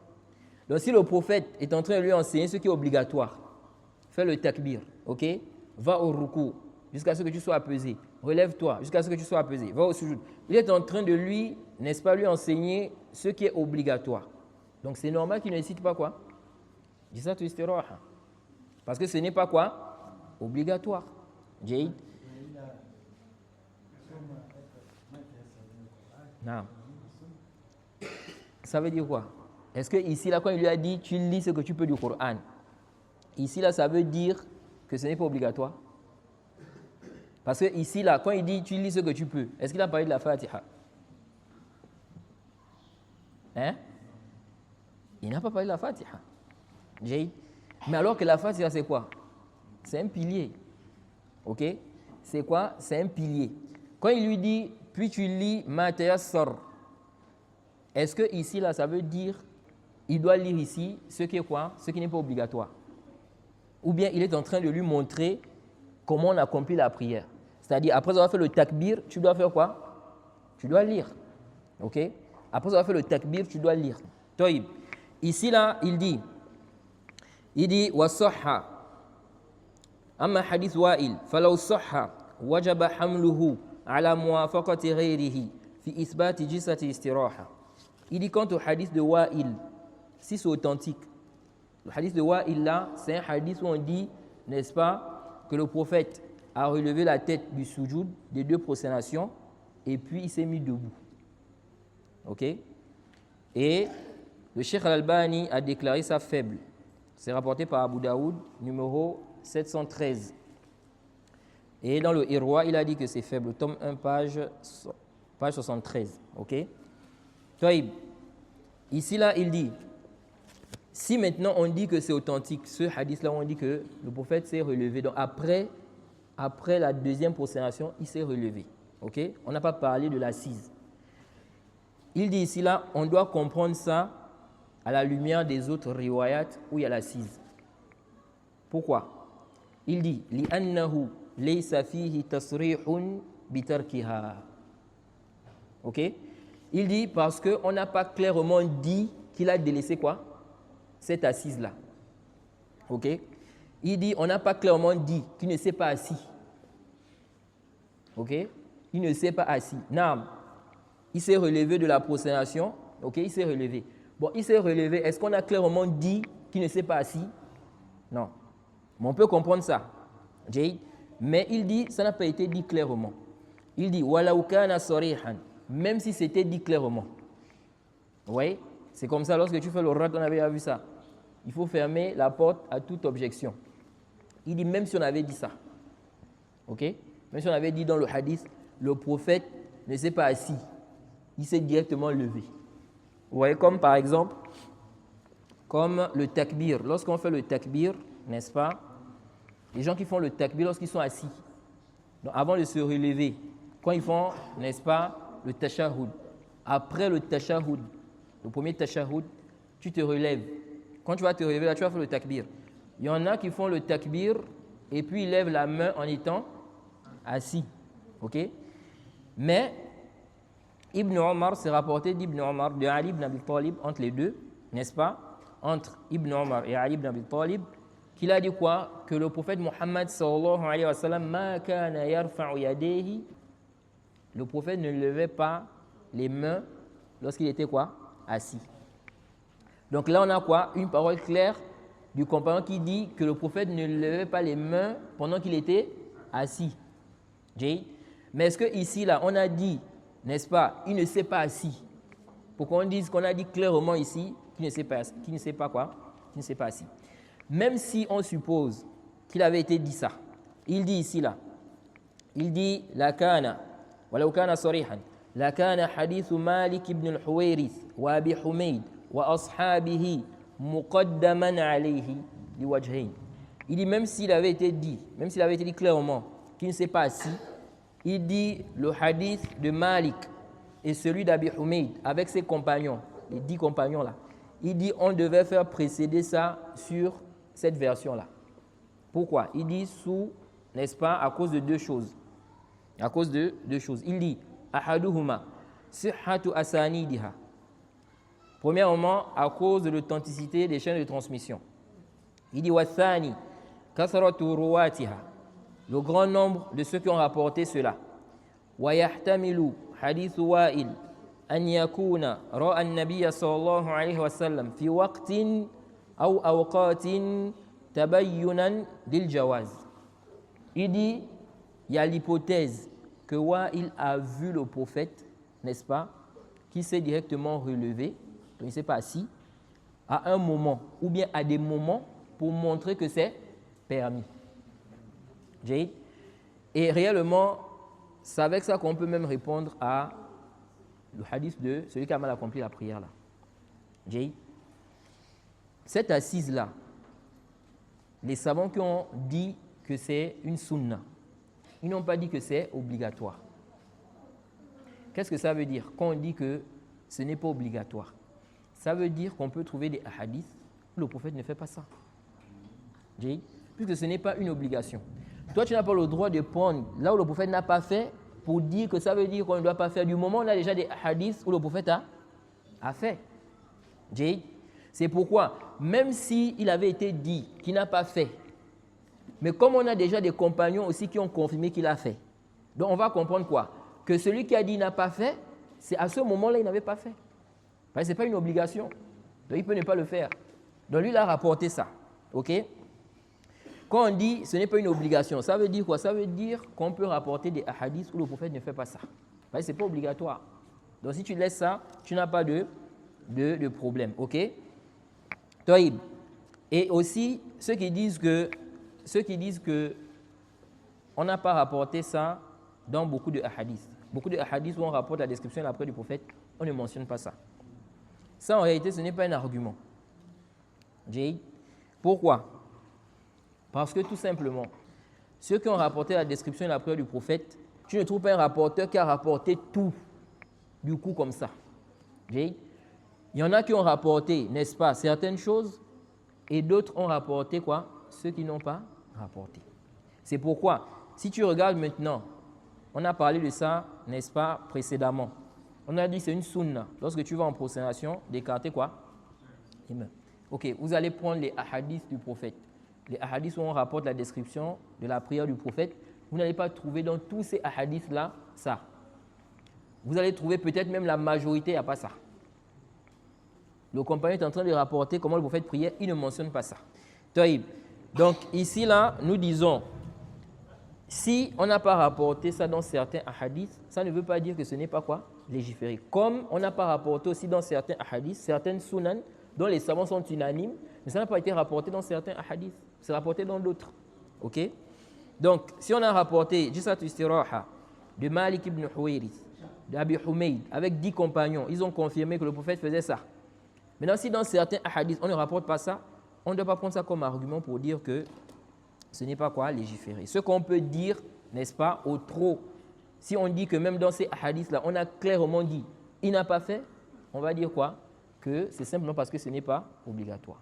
Donc si le prophète est en train de lui enseigner ce qui est obligatoire, fais le takbir, ok? Va au ruku jusqu'à ce que tu sois apaisé. Relève-toi jusqu'à ce que tu sois apaisé. Va au sujoud. Il est en train de lui, n'est-ce pas, lui enseigner ce qui est obligatoire. Donc c'est normal qu'il ne cite pas quoi? Jisatu istiraha. Parce que ce n'est pas quoi? Obligatoire. Jaïd. Non. Ça veut dire quoi? Est-ce que ici, là, quand il lui a dit tu lis ce que tu peux du Coran, ici, là, ça veut dire que ce n'est pas obligatoire? Parce que ici, là, quand il dit tu lis ce que tu peux, est-ce qu'il a parlé de la Fatiha? Hein? Il n'a pas parlé de la Fatiha. Mais alors que la Fatiha, c'est quoi? C'est un pilier. Ok? C'est quoi? C'est un pilier. Quand il lui dit puis tu lis ma tayassar, est-ce que ici, là, ça veut dire il doit lire ici ce qui est quoi? Ce qui n'est pas obligatoire. Ou bien il est en train de lui montrer comment on accomplit la prière. C'est-à-dire, après avoir fait le takbir, tu dois faire quoi? Tu dois lire. Ok? Après avoir fait le takbir, tu dois lire. Toïb. Ici, là, il dit وَصَحَّ أما حديث وائل فلو صح وجب حمله على موافقة غيره في إثبات جلسة الاستراحة. Il dit quant au hadith de Wa'il, si c'est authentique, le hadith de Wa'il là, c'est un hadith où on dit, n'est-ce pas, que le prophète a relevé la tête du sujoud, des deux prosternations, et puis il s'est mis debout. Ok? Et le Cheikh Al-Albani a déclaré ça faible. C'est rapporté par Abu Daoud, numéro 713. Et dans le Irwa, il a dit que c'est faible. Tome 1, page 73. Ok? Taïb. Ici, là, il dit, si maintenant on dit que c'est authentique, ce hadith-là, on dit que le prophète s'est relevé. Donc après la deuxième prosternation, il s'est relevé. Ok? On n'a pas parlé de l'assise. Il dit ici, là, on doit comprendre ça à la lumière des autres riwayat où il y a l'assise. Pourquoi? Il dit لِأَنَّهُ لَيْسَ فِيهِ تَصْرِيحٌ بِتَرْكِهَا. Ok? Il dit parce qu'on n'a pas clairement dit qu'il a délaissé quoi? Cette assise-là. Ok? Il dit on n'a pas clairement dit qu'il ne s'est pas assis. Ok? Il ne s'est pas assis. Naam. Il s'est relevé de la prosternation. Ok? Il s'est relevé. Bon, il s'est relevé. Est-ce qu'on a clairement dit qu'il ne s'est pas assis? Non. Mais on peut comprendre ça. Mais il dit, ça n'a pas été dit clairement. Il dit, وَلَوْ كَانَ صَرِيحًا, même si c'était dit clairement. Vous voyez? C'est comme ça, lorsque tu fais le rat, on avait vu ça. Il faut fermer la porte à toute objection. Il dit, même si on avait dit ça. Ok? Même si on avait dit dans le hadith, le prophète ne s'est pas assis. Il s'est directement levé. Vous voyez, comme par exemple, comme le takbir. Lorsqu'on fait le takbir, n'est-ce pas? Les gens qui font le takbir lorsqu'ils sont assis, donc avant de se relever, quand ils font, n'est-ce pas, le tashahhud. Après le tashahhud, le premier tashahhud, tu te relèves. Quand tu vas te relever, là, tu vas faire le takbir. Il y en a qui font le takbir et puis ils lèvent la main en étant assis. Ok? Mais Ibn Omar, c'est rapporté d'Ibn Omar, de Ali ibn Abi Talib, entre les deux, n'est-ce pas? Entre Ibn Omar et Ali ibn Abi Talib, qu'il a dit quoi? Que le prophète Muhammad sallallahu alayhi wa sallam, ma kana yarfa'u yadayhi, le prophète ne levait pas les mains lorsqu'il était quoi? Assis. Donc là, on a quoi? Une parole claire du compagnon qui dit que le prophète ne levait pas les mains pendant qu'il était assis. Mais est-ce que ici, là, on a dit, n'est-ce pas, il ne s'est pas assis? Pour qu'on dise qu'on a dit clairement ici qu'il ne s'est pas assis. Qu'il ne s'est pas quoi? Qu'il ne s'est pas assis. Même si on suppose qu'il avait été dit ça, il dit ici, là, il dit, la kana, walau kana sarihan, la kana hadithu Malik ibn al-Huwayrith wa Abi Humayd wa ashabihi muqaddaman alayhi liwajhayn. Il dit même s'il avait été dit clairement qu'il ne s'est pas assis, il dit le hadith de Malik et celui d'Abi Humayd avec ses compagnons, les 10 compagnons là, il dit on devait faire précéder ça sur cette version-là. Pourquoi? Il dit n'est-ce pas, à cause de deux choses. À cause de deux choses. Il dit ahaduhuma sihhatu asanidiha. Premièrement, à cause de l'authenticité des chaînes de transmission. Il dit wathani kathratu ruwatiha. Le grand nombre de ceux qui ont rapporté cela. Wa yahtamilu hadith Wa'il an yakuna ra'a an-nabiy sallallahu alayhi wa sallam fi waqtin aw awqatin tabayyunan lil jawaz. Il dit il y a l'hypothèse que Wa'il a vu le prophète, n'est-ce pas, qui s'est directement relevé, donc il ne s'est pas assis, à un moment ou bien à des moments pour montrer que c'est permis. Et réellement, c'est avec ça qu'on peut même répondre à le hadith de celui qui a mal accompli la prière là. Cette assise-là, les savants qui ont dit que c'est une sunna, ils n'ont pas dit que c'est obligatoire. Qu'est-ce que ça veut dire quand on dit que ce n'est pas obligatoire? Ça veut dire qu'on peut trouver des hadiths où le prophète ne fait pas ça. Puisque ce n'est pas une obligation. Toi, tu n'as pas le droit de prendre là où le prophète n'a pas fait pour dire que ça veut dire qu'on ne doit pas faire. Du moment où on a déjà des hadiths où le prophète a fait. C'est pourquoi, même s'il avait été dit qu'il n'a pas fait, mais comme on a déjà des compagnons aussi qui ont confirmé qu'il a fait, donc on va comprendre quoi? Que celui qui a dit qu'il n'a pas fait, c'est à ce moment-là il n'avait pas fait. Parce que ce n'est pas une obligation. Donc il peut ne pas le faire. Donc lui, il a rapporté ça. OK? Quand on dit ce n'est pas une obligation, ça veut dire quoi? Ça veut dire qu'on peut rapporter des hadiths où le prophète ne fait pas ça. Parce que ce n'est pas obligatoire. Donc si tu laisses ça, tu n'as pas de problème. OK? Taïb. Et aussi, ceux qui disent que on n'a pas rapporté ça dans beaucoup de hadiths. Beaucoup de hadiths où on rapporte la description et la prière du prophète, on ne mentionne pas ça. Ça, en réalité, ce n'est pas un argument. Pourquoi? Parce que tout simplement, ceux qui ont rapporté la description et la prière du prophète, tu ne trouves pas un rapporteur qui a rapporté tout du coup comme ça. Il y en a qui ont rapporté, n'est-ce pas, certaines choses, et d'autres ont rapporté quoi? Ceux qui n'ont pas rapporté. C'est pourquoi, si tu regardes maintenant, on a parlé de ça, n'est-ce pas, précédemment. On a dit que c'est une sunna. Lorsque tu vas en prosternation, d'écarter quoi? Les mains. Ok, vous allez prendre les hadiths du prophète. Les hadiths où on rapporte la description de la prière du prophète. Vous n'allez pas trouver dans tous ces hadiths-là ça. Vous allez trouver peut-être même la majorité, il n'y a pas ça. Le compagnon est en train de rapporter comment le prophète priait, il ne mentionne pas ça. Donc ici, là, nous disons, si on n'a pas rapporté ça dans certains hadiths, ça ne veut pas dire que ce n'est pas quoi? Légiféré. Comme on n'a pas rapporté aussi dans certains hadiths, certaines sunan, dont les savants sont unanimes, mais ça n'a pas été rapporté dans certains hadiths. C'est rapporté dans d'autres. OK? Donc, si on a rapporté Jisat Istiraha de Malik ibn Huwayrith, d'Abi Humayd, avec 10 compagnons, ils ont confirmé que le prophète faisait ça. Maintenant, si dans certains hadiths, on ne rapporte pas ça, on ne doit pas prendre ça comme argument pour dire que ce n'est pas quoi légiférer. Ce qu'on peut dire, n'est-ce pas, au trop, si on dit que même dans ces hadiths-là, on a clairement dit, il n'a pas fait, on va dire quoi? Que c'est simplement parce que ce n'est pas obligatoire.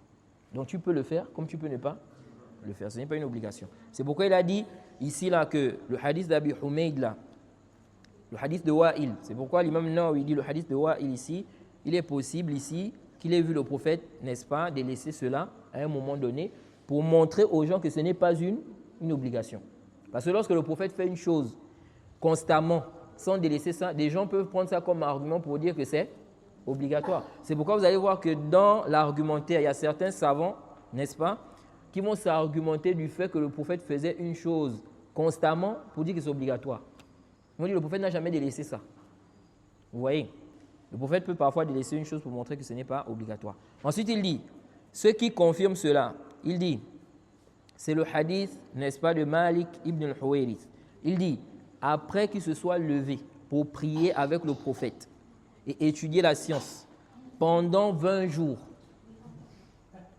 Donc tu peux le faire comme tu peux ne pas le faire. Ce n'est pas une obligation. C'est pourquoi il a dit ici là que le hadith d'Abi Humayd là, le hadith de Wa'il, c'est pourquoi l'imam Nawawi dit le hadith de Wa'il ici, il est possible ici qu'il ait vu le prophète, n'est-ce pas, de laisser cela à un moment donné pour montrer aux gens que ce n'est pas une obligation. Parce que lorsque le prophète fait une chose constamment, sans délaisser ça, des gens peuvent prendre ça comme argument pour dire que c'est obligatoire. C'est pourquoi vous allez voir que dans l'argumentaire, il y a certains savants, n'est-ce pas, qui vont s'argumenter du fait que le prophète faisait une chose constamment pour dire que c'est obligatoire. Ils vont dire que le prophète n'a jamais délaissé ça. Vous voyez, le prophète peut parfois délaisser une chose pour montrer que ce n'est pas obligatoire. Ensuite, il dit, ceux qui confirment cela, il dit, c'est le hadith, n'est-ce pas, de Malik ibn al-Huwayrith. Il dit, après qu'il se soit levé pour prier avec le prophète et étudier la science pendant 20 jours.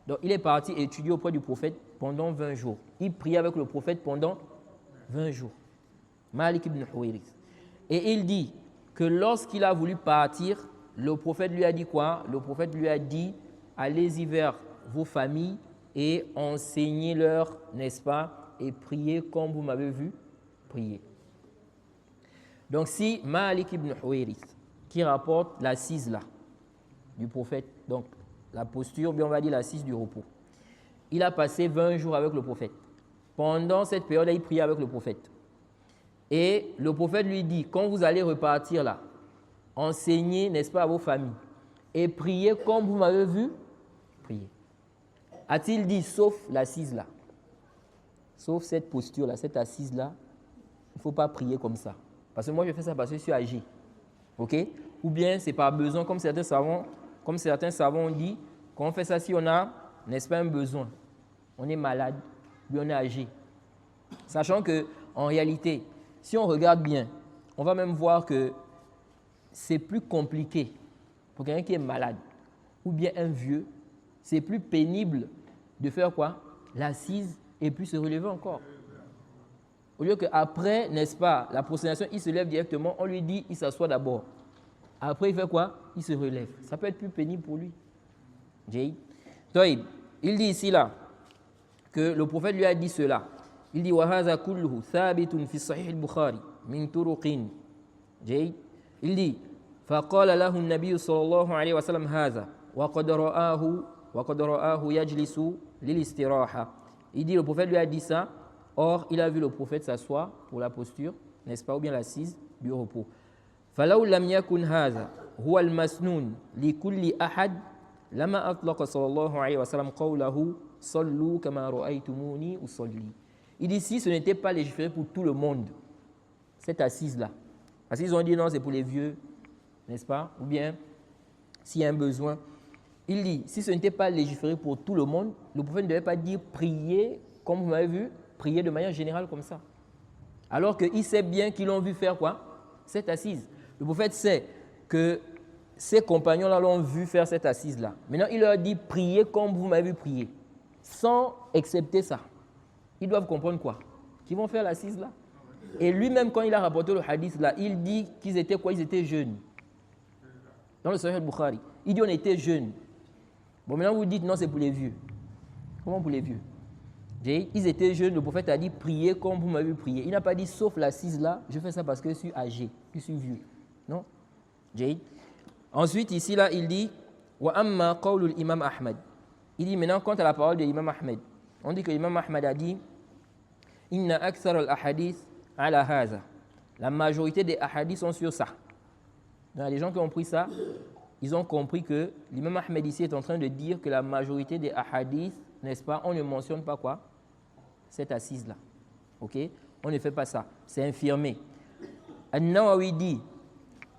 Donc, il est parti étudier auprès du prophète pendant 20 jours. Il priait avec le prophète pendant 20 jours. Malik ibn al-Huwayrith. Et il dit que lorsqu'il a voulu partir, le prophète lui a dit quoi? Le prophète lui a dit, allez-y vers vos familles et enseignez-leur, n'est-ce pas, et priez comme vous m'avez vu prier. Donc si Malik ibn Huwayrith, qui rapporte l'assise là, du prophète, donc la posture, bien on va dire l'assise du repos, il a passé 20 jours avec le prophète. Pendant cette période, il priait avec le prophète. Et le prophète lui dit, quand vous allez repartir là, enseignez, n'est-ce pas, à vos familles, et priez comme vous m'avez vu prier. A-t-il dit, sauf l'assise là, sauf cette posture là, cette assise là, il ne faut pas prier comme ça. Parce que moi, je fais ça parce que je suis âgé. OK? Ou bien c'est par besoin, comme certains savants ont dit, quand on fait ça si on a, n'est-ce pas, un besoin. On est malade, puis on est âgé. Sachant qu'en réalité, si on regarde bien, on va même voir que c'est plus compliqué pour quelqu'un qui est malade ou bien un vieux, c'est plus pénible de faire quoi? L'assise et puis se relever encore. Au lieu qu'après, n'est-ce pas, la prosternation, il se lève directement, on lui dit, il s'assoit d'abord. Après, il fait quoi? Il se relève. Ça peut être plus pénible pour lui. Il dit ici là que le prophète lui a dit cela. Il dit وَهَذَا كُلُّهُ ثَابِتٌ فِي الصَّحِيحِ البُّخَارِ مِنْ طُرُقٍ. Il dit فَقَالَ لَهُ النَّبِيُّ صلى الله عليه وسلم هَذَا وَقَدْ رَآهُ يَجْلِسُ لِلِاسْتِرَاحَةِ. Il dit, le prophète lui a dit ça. Or, il a vu le prophète s'asseoir pour la posture, n'est-ce pas, ou bien l'assise du repos. فَلَوْ لَمْ يَكُنْ هَذَا هُوَ الْمَسْنُونَ لِكُلِّ أَحَدٍ لَمَا أَطْلَقَ صلى الله عليه وسلم قَوْلَهُ صَلُّوا كَمَا رَأَيْتُمُونِي أُصَلِّي. Il dit, si ce n'était pas légiféré pour tout le monde, cette assise-là, parce qu'ils ont dit non, c'est pour les vieux, n'est-ce pas, ou bien s'il y a un besoin. Il dit, si ce n'était pas légiféré pour tout le monde, le prophète ne devait pas dire prier, comme vous m'avez vu, prier de manière générale comme ça. Alors qu'il sait bien qu'ils l'ont vu faire quoi? Cette assise. Le prophète sait que ses compagnons-là l'ont vu faire cette assise-là. Maintenant, il leur dit prier comme vous m'avez vu prier, sans accepter ça. Ils doivent comprendre quoi? Qu'ils vont faire l'assise là. Et lui-même, quand il a rapporté le hadith là, il dit qu'ils étaient quoi? Ils étaient jeunes. Dans le Sahih al-Bukhari, il dit on était jeunes. Bon, maintenant vous dites non, c'est pour les vieux. Comment pour les vieux? Ils étaient jeunes, le prophète a dit priez comme vous m'avez prié. Il n'a pas dit sauf l'assise là, je fais ça parce que je suis âgé, je suis vieux. Non? Ensuite, ici là, il dit wa amma qawlul imam Ahmad. Il dit maintenant, quant à la parole de l'imam Ahmed, on dit que l'imam Ahmad a dit inna akthar al-ahadith ala hadha. La majorité des ahadiths sont sur ça. Donc, les gens qui ont pris ça, ils ont compris que l'imam Ahmed ici est en train de dire que la majorité des ahadiths, n'est-ce pas, on ne mentionne pas quoi? Cette assise-là. Ok? On ne fait pas ça. C'est infirmé. An-Nawawi dit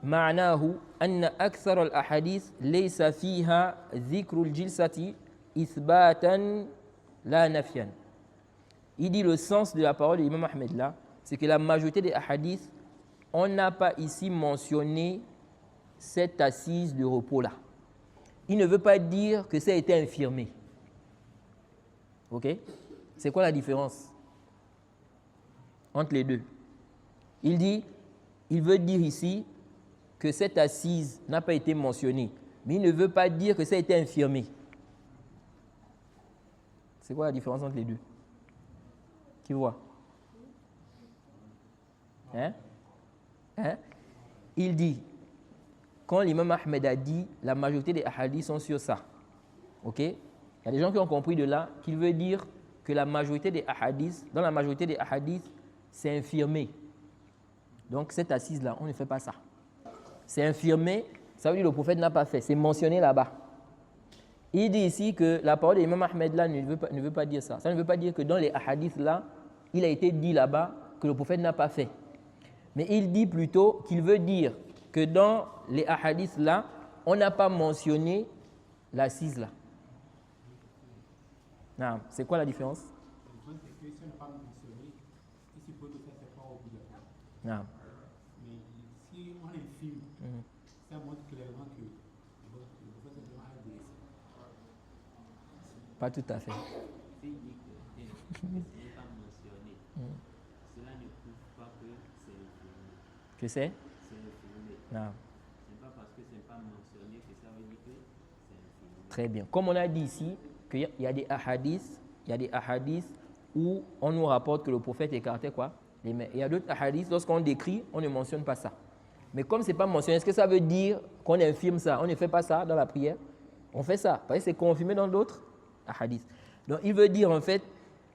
معناه أن أكثر الأحاديث ليس فيها ذكر الجلسة إثباتا لا نفيا. Il dit le sens de la parole de l'imam Ahmed là, c'est que la majorité des hadiths, on n'a pas ici mentionné cette assise de repos là. Il ne veut pas dire que ça a été infirmé. Ok? C'est quoi la différence entre les deux? Il veut dire ici que cette assise n'a pas été mentionnée, mais il ne veut pas dire que ça a été infirmé. C'est quoi la différence entre les deux? Qui voit? Il dit, quand l'imam Ahmed a dit, la majorité des hadiths sont sur ça. Ok? Il y a des gens qui ont compris de là qu'il veut dire que la majorité des hadiths, dans la majorité des hadiths, c'est infirmé. Donc cette assise-là, on ne fait pas ça. C'est infirmé, ça veut dire que le prophète n'a pas fait, c'est mentionné là-bas. Il dit ici que la parole de l'imam Ahmed là ne veut pas dire ça. Ça ne veut pas dire que dans les hadiths là, il a été dit là-bas que le prophète n'a pas fait. Mais il dit plutôt qu'il veut dire que dans les hadiths là, on n'a pas mentionné l'assise là. Non, c'est quoi la différence? Le point, c'est que si on n'a pas mentionné, il suppose que ça, c'est pas obligatoire. Non. Mais si on infime, ça montre clairement que le prophète simplement a délaissé. Pas tout à fait. S'il dit que ce n'est pas mentionné, cela ne prouve pas que c'est infirmé. Que c'est? C'est infirmé. Non. Ce n'est pas parce que ce n'est pas mentionné que ça veut dire que c'est infirmé. Très bien. Comme on a dit ici, qu'il y a des hadiths où on nous rapporte que le prophète écartait quoi? Les mains. Il y a d'autres hadiths, lorsqu'on décrit, on ne mentionne pas ça. Mais comme ce n'est pas mentionné, est-ce que ça veut dire qu'on infirme ça? On ne fait pas ça dans la prière? On fait ça, parce que c'est confirmé dans d'autres hadiths. Donc il veut dire en fait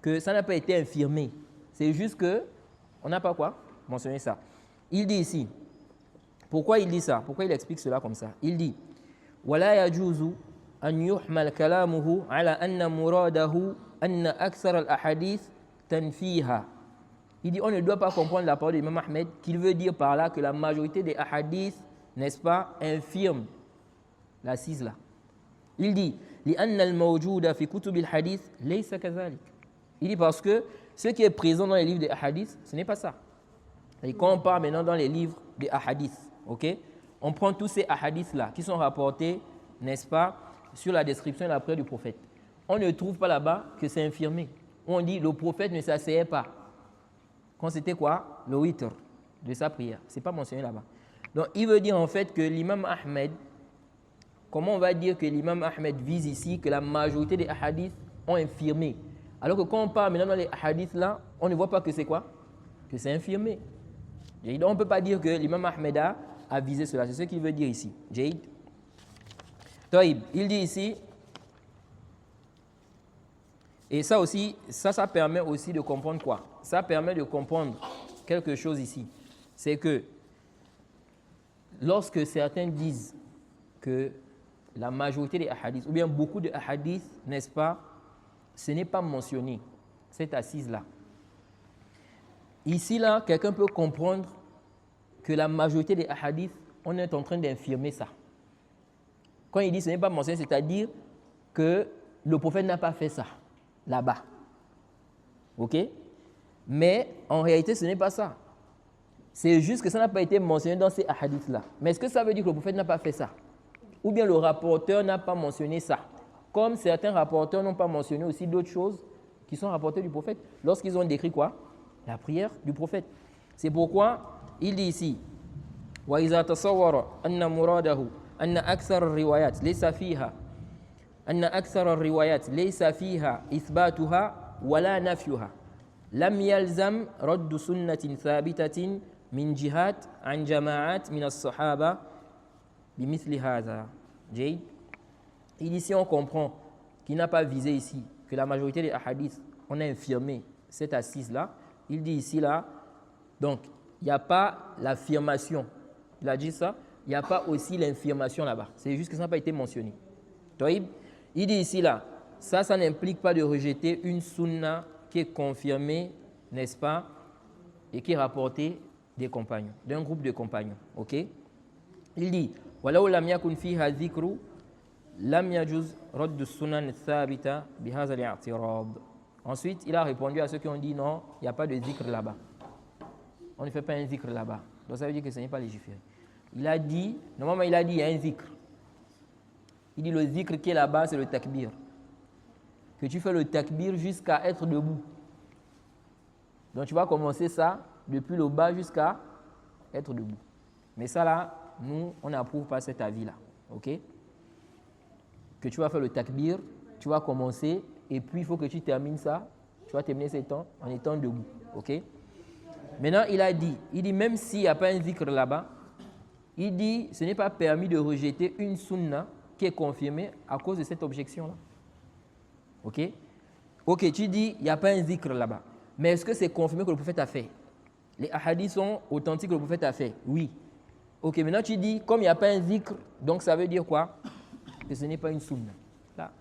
que ça n'a pas été infirmé. C'est juste que on n'a pas quoi? Mentionné ça. Il dit ici, pourquoi il dit ça? Pourquoi il explique cela comme ça? Il dit وَلَا يَجُوزُ أن يحمل كلامه على أن مراده أن أكثر الأحاديث تنفيها. Il dit on ne doit pas comprendre la parole de l'imam Ahmed qu'il veut dire par là que la majorité des hadiths, n'est-ce pas, infirment l'assise là. Il dit لأن الموجود في كتب الحديث ليس كذلك. Il dit parce que ce qui est présent dans les livres des hadiths, ce n'est pas ça. Et quand on part maintenant dans les livres des hadiths, ok, on prend tous ces hadiths là qui sont rapportés, n'est-ce pas, sur la description et la prière du prophète. On ne trouve pas là-bas que c'est infirmé. On dit le prophète ne s'asseyait pas. Quand c'était quoi? Le witr de sa prière. Ce n'est pas mentionné là-bas. Donc il veut dire en fait que l'imam Ahmed, comment on va dire que l'imam Ahmed vise ici que la majorité des hadiths ont infirmé? Alors que quand on parle maintenant dans les hadiths là, on ne voit pas que c'est quoi? Que c'est infirmé. Donc on ne peut pas dire que l'imam Ahmed a visé cela. C'est ce qu'il veut dire ici. Jaïd. Taïb, il dit ici, et ça aussi, ça permet aussi de comprendre quoi? Ça permet de comprendre quelque chose ici. C'est que lorsque certains disent que la majorité des hadiths, ou bien beaucoup de hadiths, n'est-ce pas, ce n'est pas mentionné, cette assise-là. Ici, là, quelqu'un peut comprendre que la majorité des hadiths, on est en train d'infirmer ça. Quand il dit ce n'est pas mentionné, c'est-à-dire que le prophète n'a pas fait ça là-bas. Ok? Mais en réalité, ce n'est pas ça. C'est juste que ça n'a pas été mentionné dans ces hadiths-là. Mais est-ce que ça veut dire que le prophète n'a pas fait ça? Ou bien le rapporteur n'a pas mentionné ça? Comme certains rapporteurs n'ont pas mentionné aussi d'autres choses qui sont rapportées du prophète lorsqu'ils ont décrit quoi? La prière du prophète. C'est pourquoi il dit ici وَإِذَا تَصَوَّرَ أَنَّ مُرَادَهُ أن أكثر الروايات ليس فيها إثباتها ولا نفيها لم يلزم رد سنة ثابتة من جهات عن جماعات من الصحابة بمثل هذا. جيد. Il dit si on comprend qu'il n'a pas visé ici que la majorité des hadiths on a infirmé cette assise là, il dit ici là, donc il n'y a pas l'affirmation. Il a dit ça. Il n'y a pas aussi l'infirmation là-bas. C'est juste que ça n'a pas été mentionné. Il dit ici là, ça n'implique pas de rejeter une sunna qui est confirmée, n'est-ce pas, et qui est rapportée des compagnons, d'un groupe de compagnons. Ok? Il dit, وَلَوْ لَمْ يَكُنْ فِيهَا ذِكْرُ لَمْ يَجُزْ رَدُّ السُّنَنِ الثَّابِتَةِ بِهَذَا الِاعْتِرَاضِ. Ensuite, il a répondu à ceux qui ont dit non, il n'y a pas de zikr là-bas. On ne fait pas un zikr là-bas. Donc ça veut dire que ce n'est pas légiféré. Il a dit, normalement il a dit il y a un zikr. Il dit le zikr qui est là-bas c'est le takbir. Que tu fais le takbir jusqu'à être debout. Donc tu vas commencer ça depuis le bas jusqu'à être debout. Mais ça là, nous on n'approuve pas cet avis là. Ok? Que tu vas faire le takbir, tu vas commencer et puis il faut que tu termines ça. Tu vas terminer ces temps en étant debout. Ok? Maintenant il dit même s'il n'y a pas un zikr là-bas, il dit ce n'est pas permis de rejeter une sunna qui est confirmée à cause de cette objection-là. Ok? Ok, tu dis, il n'y a pas un zikr là-bas. Mais est-ce que c'est confirmé que le prophète a fait? Les hadiths sont authentiques que le prophète a fait? Oui. Ok, maintenant tu dis, comme il n'y a pas un zikr, donc ça veut dire quoi? Que ce n'est pas une sunna. Là,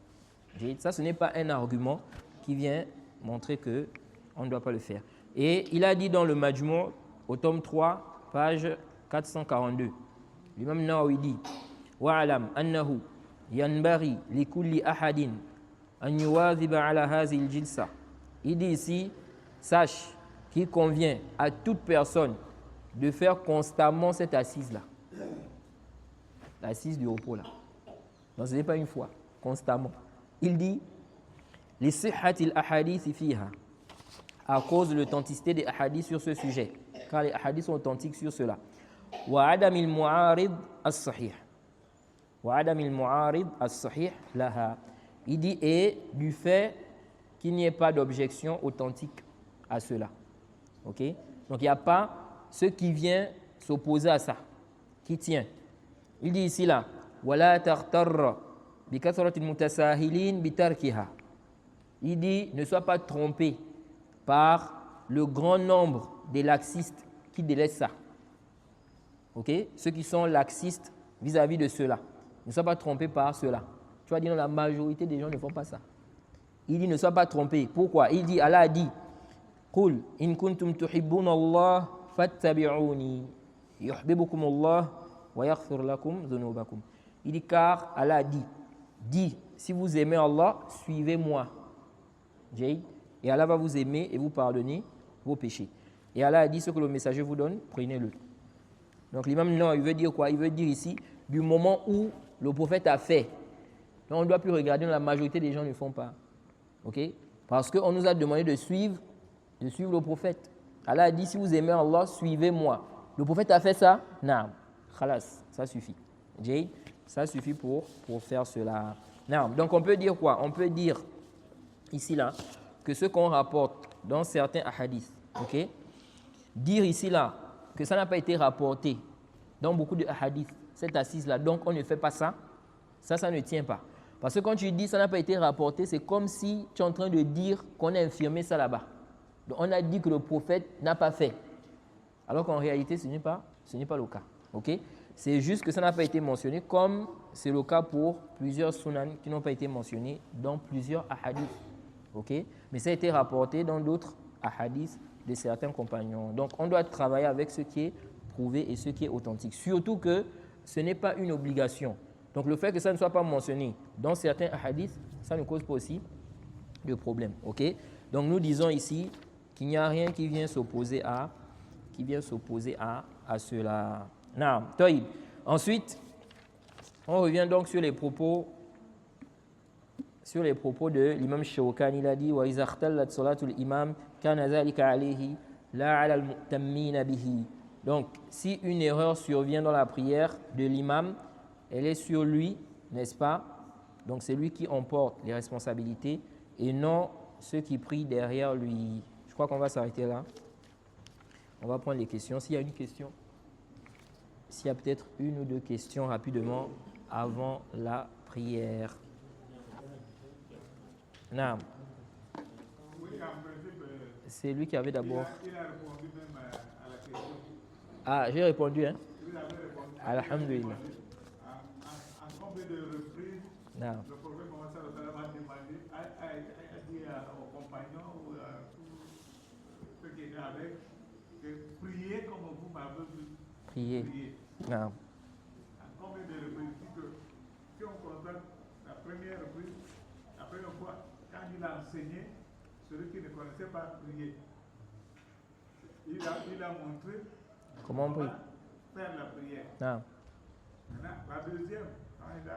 ça, ce n'est pas un argument qui vient montrer qu'on ne doit pas le faire. Et il a dit dans le Majmou', au tome 3, page 442, l'imam Nawawi dit wa'alam annahu yanbaghi li kulli ahadin an yuwadhiba ala hadhihi al-jilsa. Il dit ici, sache qu'il convient à toute personne de faire constamment cette assise-là. L'assise du repos là. Donc ce n'est pas une fois, constamment. Il dit les sihhatil ahadith fiha, à cause de l'authenticité des hadiths sur ce sujet, car les hadiths sont authentiques sur cela. Wa adamil mu'arid as-sahih. Wa adamil mu'arid as-sahih laha. Il dit et du fait qu'il n'y ait pas d'objection authentique à cela. Ok? Donc il n'y a pas ce qui vient s'opposer à ça, qui tient. Il dit ici là, wala taghtarra bi kathratil mutasahilin bi tarkiha. Il dit ne sois pas trompé par le grand nombre des laxistes qui délaissent ça. Ok? Ceux qui sont laxistes vis-à-vis de cela. Ne sois pas trompé par cela. Tu vas dire, la majorité des gens ne font pas ça. Il dit, ne sois pas trompé. Pourquoi? Il dit, Allah a dit, Qul in kuntum tuhibbuna Allah fattabi'uni yuhibbukum Allah wa yaghfir lakum dhunubakum. Il dit, car Allah a dit, dis, si vous aimez Allah, suivez-moi. Et Allah va vous aimer et vous pardonner vos péchés. Et Allah a dit, ce que le messager vous donne, prenez-le. Donc l'imam, non, il veut dire quoi? Il veut dire ici, du moment où le prophète a fait, on ne doit plus regarder, la majorité des gens ne le font pas. Ok? Parce qu'on nous a demandé de suivre le prophète. Allah a dit, si vous aimez Allah, suivez-moi. Le prophète a fait ça? Non. Khalas, ça suffit. Ça suffit pour faire cela. Non. Donc on peut dire quoi? On peut dire ici là que ce qu'on rapporte dans certains hadiths, ok? Dire ici là que ça n'a pas été rapporté dans beaucoup de hadiths, cette assise là, donc on ne fait pas ça, ça ne tient pas. Parce que quand tu dis ça n'a pas été rapporté, c'est comme si tu es en train de dire qu'on a infirmé ça là-bas. Donc on a dit que le prophète n'a pas fait. Alors qu'en réalité, ce n'est pas le cas. Okay? C'est juste que ça n'a pas été mentionné, comme c'est le cas pour plusieurs sunan qui n'ont pas été mentionnés dans plusieurs ahadiths. Okay? Mais ça a été rapporté dans d'autres ahadiths de certains compagnons. Donc on doit travailler avec ce qui est prouvé et ce qui est authentique. Surtout que ce n'est pas une obligation. Donc le fait que ça ne soit pas mentionné dans certains hadiths, ça ne cause pas aussi de problème. Okay? Donc nous disons ici qu'il n'y a rien qui vient s'opposer à cela. Non, Taïb. Ensuite, on revient donc sur les propos de l'imam Shawkani. Il a dit wa iza ikhtallat salatul imam kana dhalika alayhi la ala al-mu'tammin bihi. Donc si une erreur survient dans la prière de l'imam, elle est sur lui, n'est-ce pas? Donc c'est lui qui emporte les responsabilités et non ceux qui prient derrière lui. Je crois qu'on va s'arrêter là. On va prendre les questions. S'il y a une question, s'il y a peut-être une ou deux questions rapidement avant la prière. Non. C'est lui qui avait d'abord. Il a répondu même à la question. Ah, j'ai répondu, hein? Il avait répondu. Alhamdulillah. En combien de reprises, Non. le prophète Mohammed sallallahu alayhi wa sallam a demandé, a dit aux compagnons ou à tous ceux qui étaient avec, que priez comme vous m'avez vu. Prier. Non. En combien de reprises? Si on constate la première reprise, la première fois, quand il a enseigné, celui qui ne connaissait pas prier, il a montré Comment on prie? faire la prière. Non. Maintenant, la deuxième, quand il a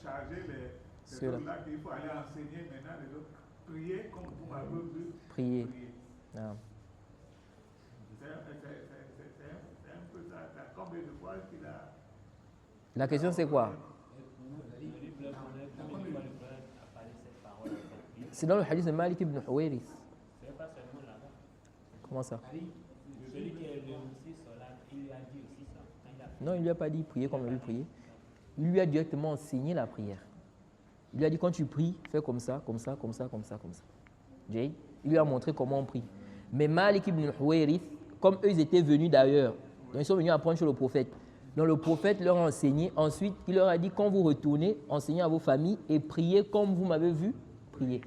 chargé les autres-là qu'il faut aller enseigner maintenant les autres, prier comme vous m'avez vu. Prier. Non. C'est un peu ça. Combien de fois qu'il a. La question c'est quoi? C'est dans le hadith de Malik ibn Huwairis. Comment ça? Celui qui est aussi cela, il lui a dit aussi ça. Non, il ne lui a pas dit prier comme on lui prier. Il lui a directement enseigné la prière. Il lui a dit quand tu pries, fais comme ça, comme ça, comme ça, comme ça, comme ça. Il lui a montré comment on prie. Mais Malik ibn Huwayrith, comme eux, ils étaient venus d'ailleurs, donc ils sont venus apprendre chez le prophète. Donc le prophète leur a enseigné. Ensuite, il leur a dit, quand vous retournez, enseignez à vos familles et priez comme vous m'avez vu prier.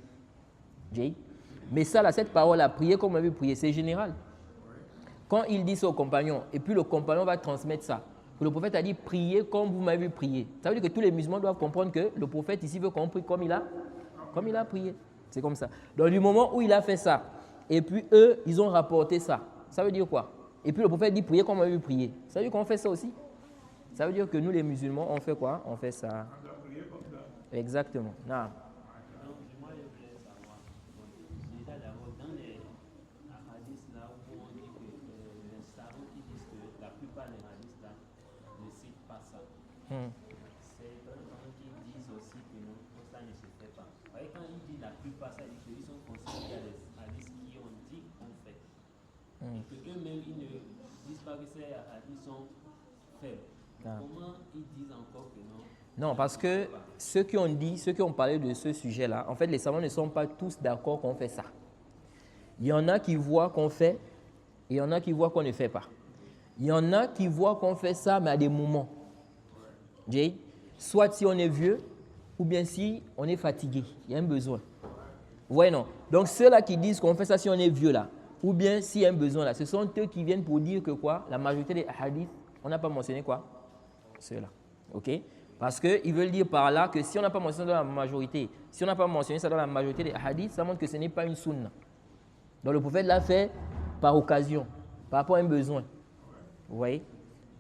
Mais ça, là, cette parole-là, prier comme vous m'avez prié, c'est général. Quand il dit ça au compagnon, et puis le compagnon va transmettre ça, le prophète a dit, priez comme vous m'avez vu prier. Ça veut dire que tous les musulmans doivent comprendre que le prophète ici veut qu'on prie comme il a prié. C'est comme ça. Donc du moment où il a fait ça, et puis eux, ils ont rapporté ça, ça veut dire quoi? Et puis le prophète dit, priez comme vous m'avez vu prier. Ça veut dire qu'on fait ça aussi. Ça veut dire que nous, les musulmans, on fait quoi? On fait ça. Exactement. Non. Donc, moi, je voulais savoir, déjà d'abord, dans les hadiths là où on dit que les savants qui disent que la plupart des hadiths là ne citent pas ça, c'est vraiment qui disent aussi que non, ça ne se fait pas. Vous voyez, quand ils disent la plupart, ça dit qu'ils sont considérés à des hadiths qui ont dit qu'on fait. Et que eux-mêmes, ils ne disent pas que ces hadiths sont faibles. Comment ils disent encore que non? Non, parce que ceux qui ont parlé de ce sujet-là, en fait, les savants ne sont pas tous d'accord qu'on fait ça. Il y en a qui voient qu'on fait, et il y en a qui voient qu'on ne fait pas. Il y en a qui voient qu'on fait ça, mais à des moments. Soit si on est vieux, ou bien si on est fatigué, il y a un besoin. Vous voyez, non? Donc, ceux-là qui disent qu'on fait ça si on est vieux, là, ou bien s'il y a un besoin, là, ce sont eux qui viennent pour dire que quoi? La majorité des hadiths, on n'a pas mentionné quoi? Ceux-là. OK? Parce qu'ils veulent dire par là que si on n'a pas mentionné ça dans la majorité, si on n'a pas mentionné ça dans la majorité des hadiths, ça montre que ce n'est pas une sunna. Donc le prophète l'a fait par occasion, par rapport à un besoin. Vous voyez?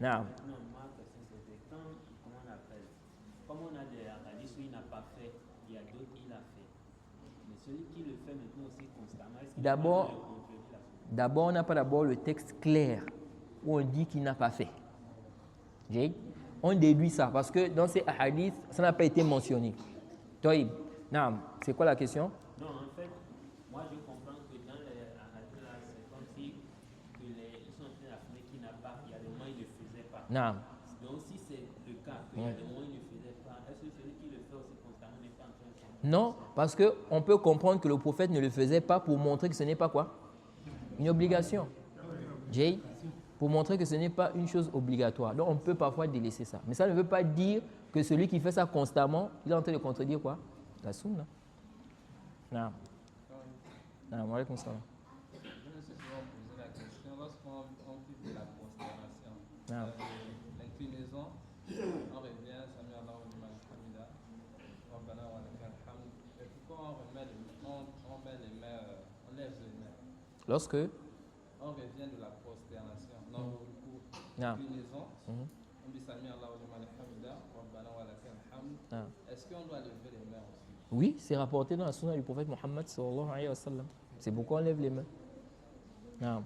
Non. Non, ma question c'était quand, comment on appelle, comme on a des hadiths où il n'a pas fait, il y a d'autres qui l'a fait. Mais celui qui le fait maintenant aussi constamment, est-ce qu'il D'abord, on n'a pas d'abord le texte clair où on dit qu'il n'a pas fait. On déduit ça parce que dans ces hadiths, ça n'a pas été mentionné. Toïb, c'est quoi la question? Non, en fait, moi je comprends que dans les hadiths là, c'est comme si ils sont en train d'affirmer qu'il n'a pas, il y a des moments il ne faisait pas. Donc si c'est le cas, qu'il y a des moments il ne faisait pas, est-ce que celui qui le fait aussi constamment n'est pas en train de faire? Non, parce qu'on peut comprendre que le prophète ne le faisait pas pour montrer que ce n'est pas quoi? Une obligation. Pour montrer que ce n'est pas une chose obligatoire. Donc, on peut parfois délaisser ça. Mais ça ne veut pas dire que celui qui fait ça constamment, il est en train de contredire quoi? La sunna. Non. Non, wa alaykoum salam. Je me suis souvent posé la question, lorsqu'on quitte de la considération, l'inclinaison, on revient, Sami Allahu liman hamida, Rabbana wa lakal hamd. Et pourquoi on met les mains, on lève les mains? Lorsque on revient de la prosternation, non, l'inclinaison, on dit Sami Allahu liman hamida, Rabbana wa lakal hamd. Est-ce qu'on doit lever les mains aussi? Oui, c'est rapporté dans la sunna du prophète Mohammed sallallahu alayhi wa sallam. C'est pourquoi on lève les mains. Non.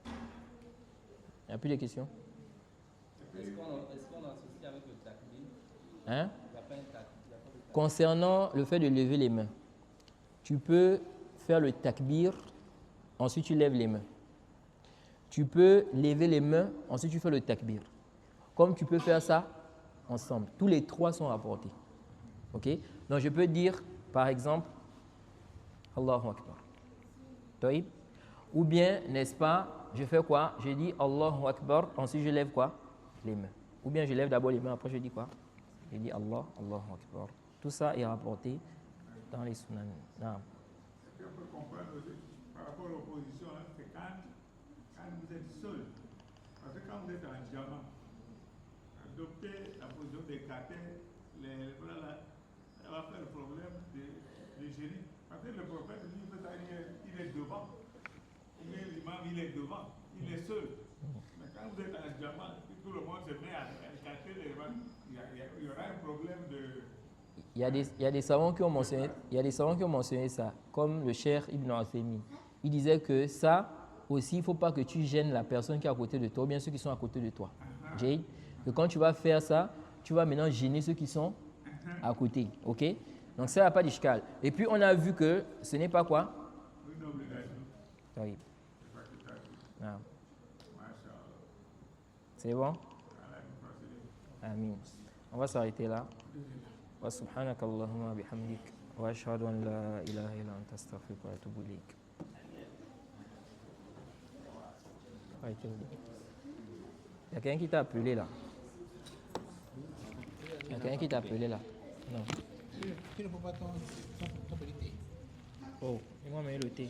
Il n'y a plus de questions? Est-ce qu'on associe avec le takbir? Hein? Il n'y a pas un takbir. Concernant le fait de lever les mains, tu peux faire le takbir, ensuite tu lèves les mains. Tu peux lever les mains, ensuite tu fais le takbir. Comme tu peux faire ça ensemble. Tous les trois sont rapportés. OK? Donc je peux dire, par exemple, Allahu Akbar. Taïb. Ou bien, n'est-ce pas, je fais quoi? Je dis Allahu Akbar, ensuite je lève quoi? Les mains. Ou bien je lève d'abord les mains, après je dis quoi? Je dis Allahu Akbar. Tout ça est rapporté dans les sunan. Non. Ce qu'on peut comprendre aussi par rapport aux positions, c'est quand vous êtes seul. Parce que quand vous êtes en jama, adopter la position d'écarter voilà, ça va faire le problème de génie. Parce que le prophète, il est devant. Ou bien l'imam, il est devant. Il est seul. Mais quand vous êtes en jama, tout le monde se met à écarter les mains, il y aura un problème de... Il y a des savants qui ont mentionné ça, comme le Cheikh Ibn Uthaymin. Il disait que ça aussi, il ne faut pas que tu gênes la personne qui est à côté de toi, ou bien ceux qui sont à côté de toi. Que quand tu vas faire ça, tu vas maintenant gêner ceux qui sont à côté. OK? Donc ça n'a pas d'ishkal. Et puis on a vu que ce n'est pas quoi? Une obligation. Oui. C'est pas que ça. Non. Mashallah. C'est bon? Voilà, Amin. On va s'arrêter là. Wa subhanaka Allahumma bihamdik. وأشهد أن لا إله إلا أنت أستغفرك وأتوب إليك. Il y a quelqu'un qui t'a appelé là. Il y a quelqu'un qui t'a appelé là. Non. Tu ne peux pas ton petit thé. Oh, et moi, mais le thé.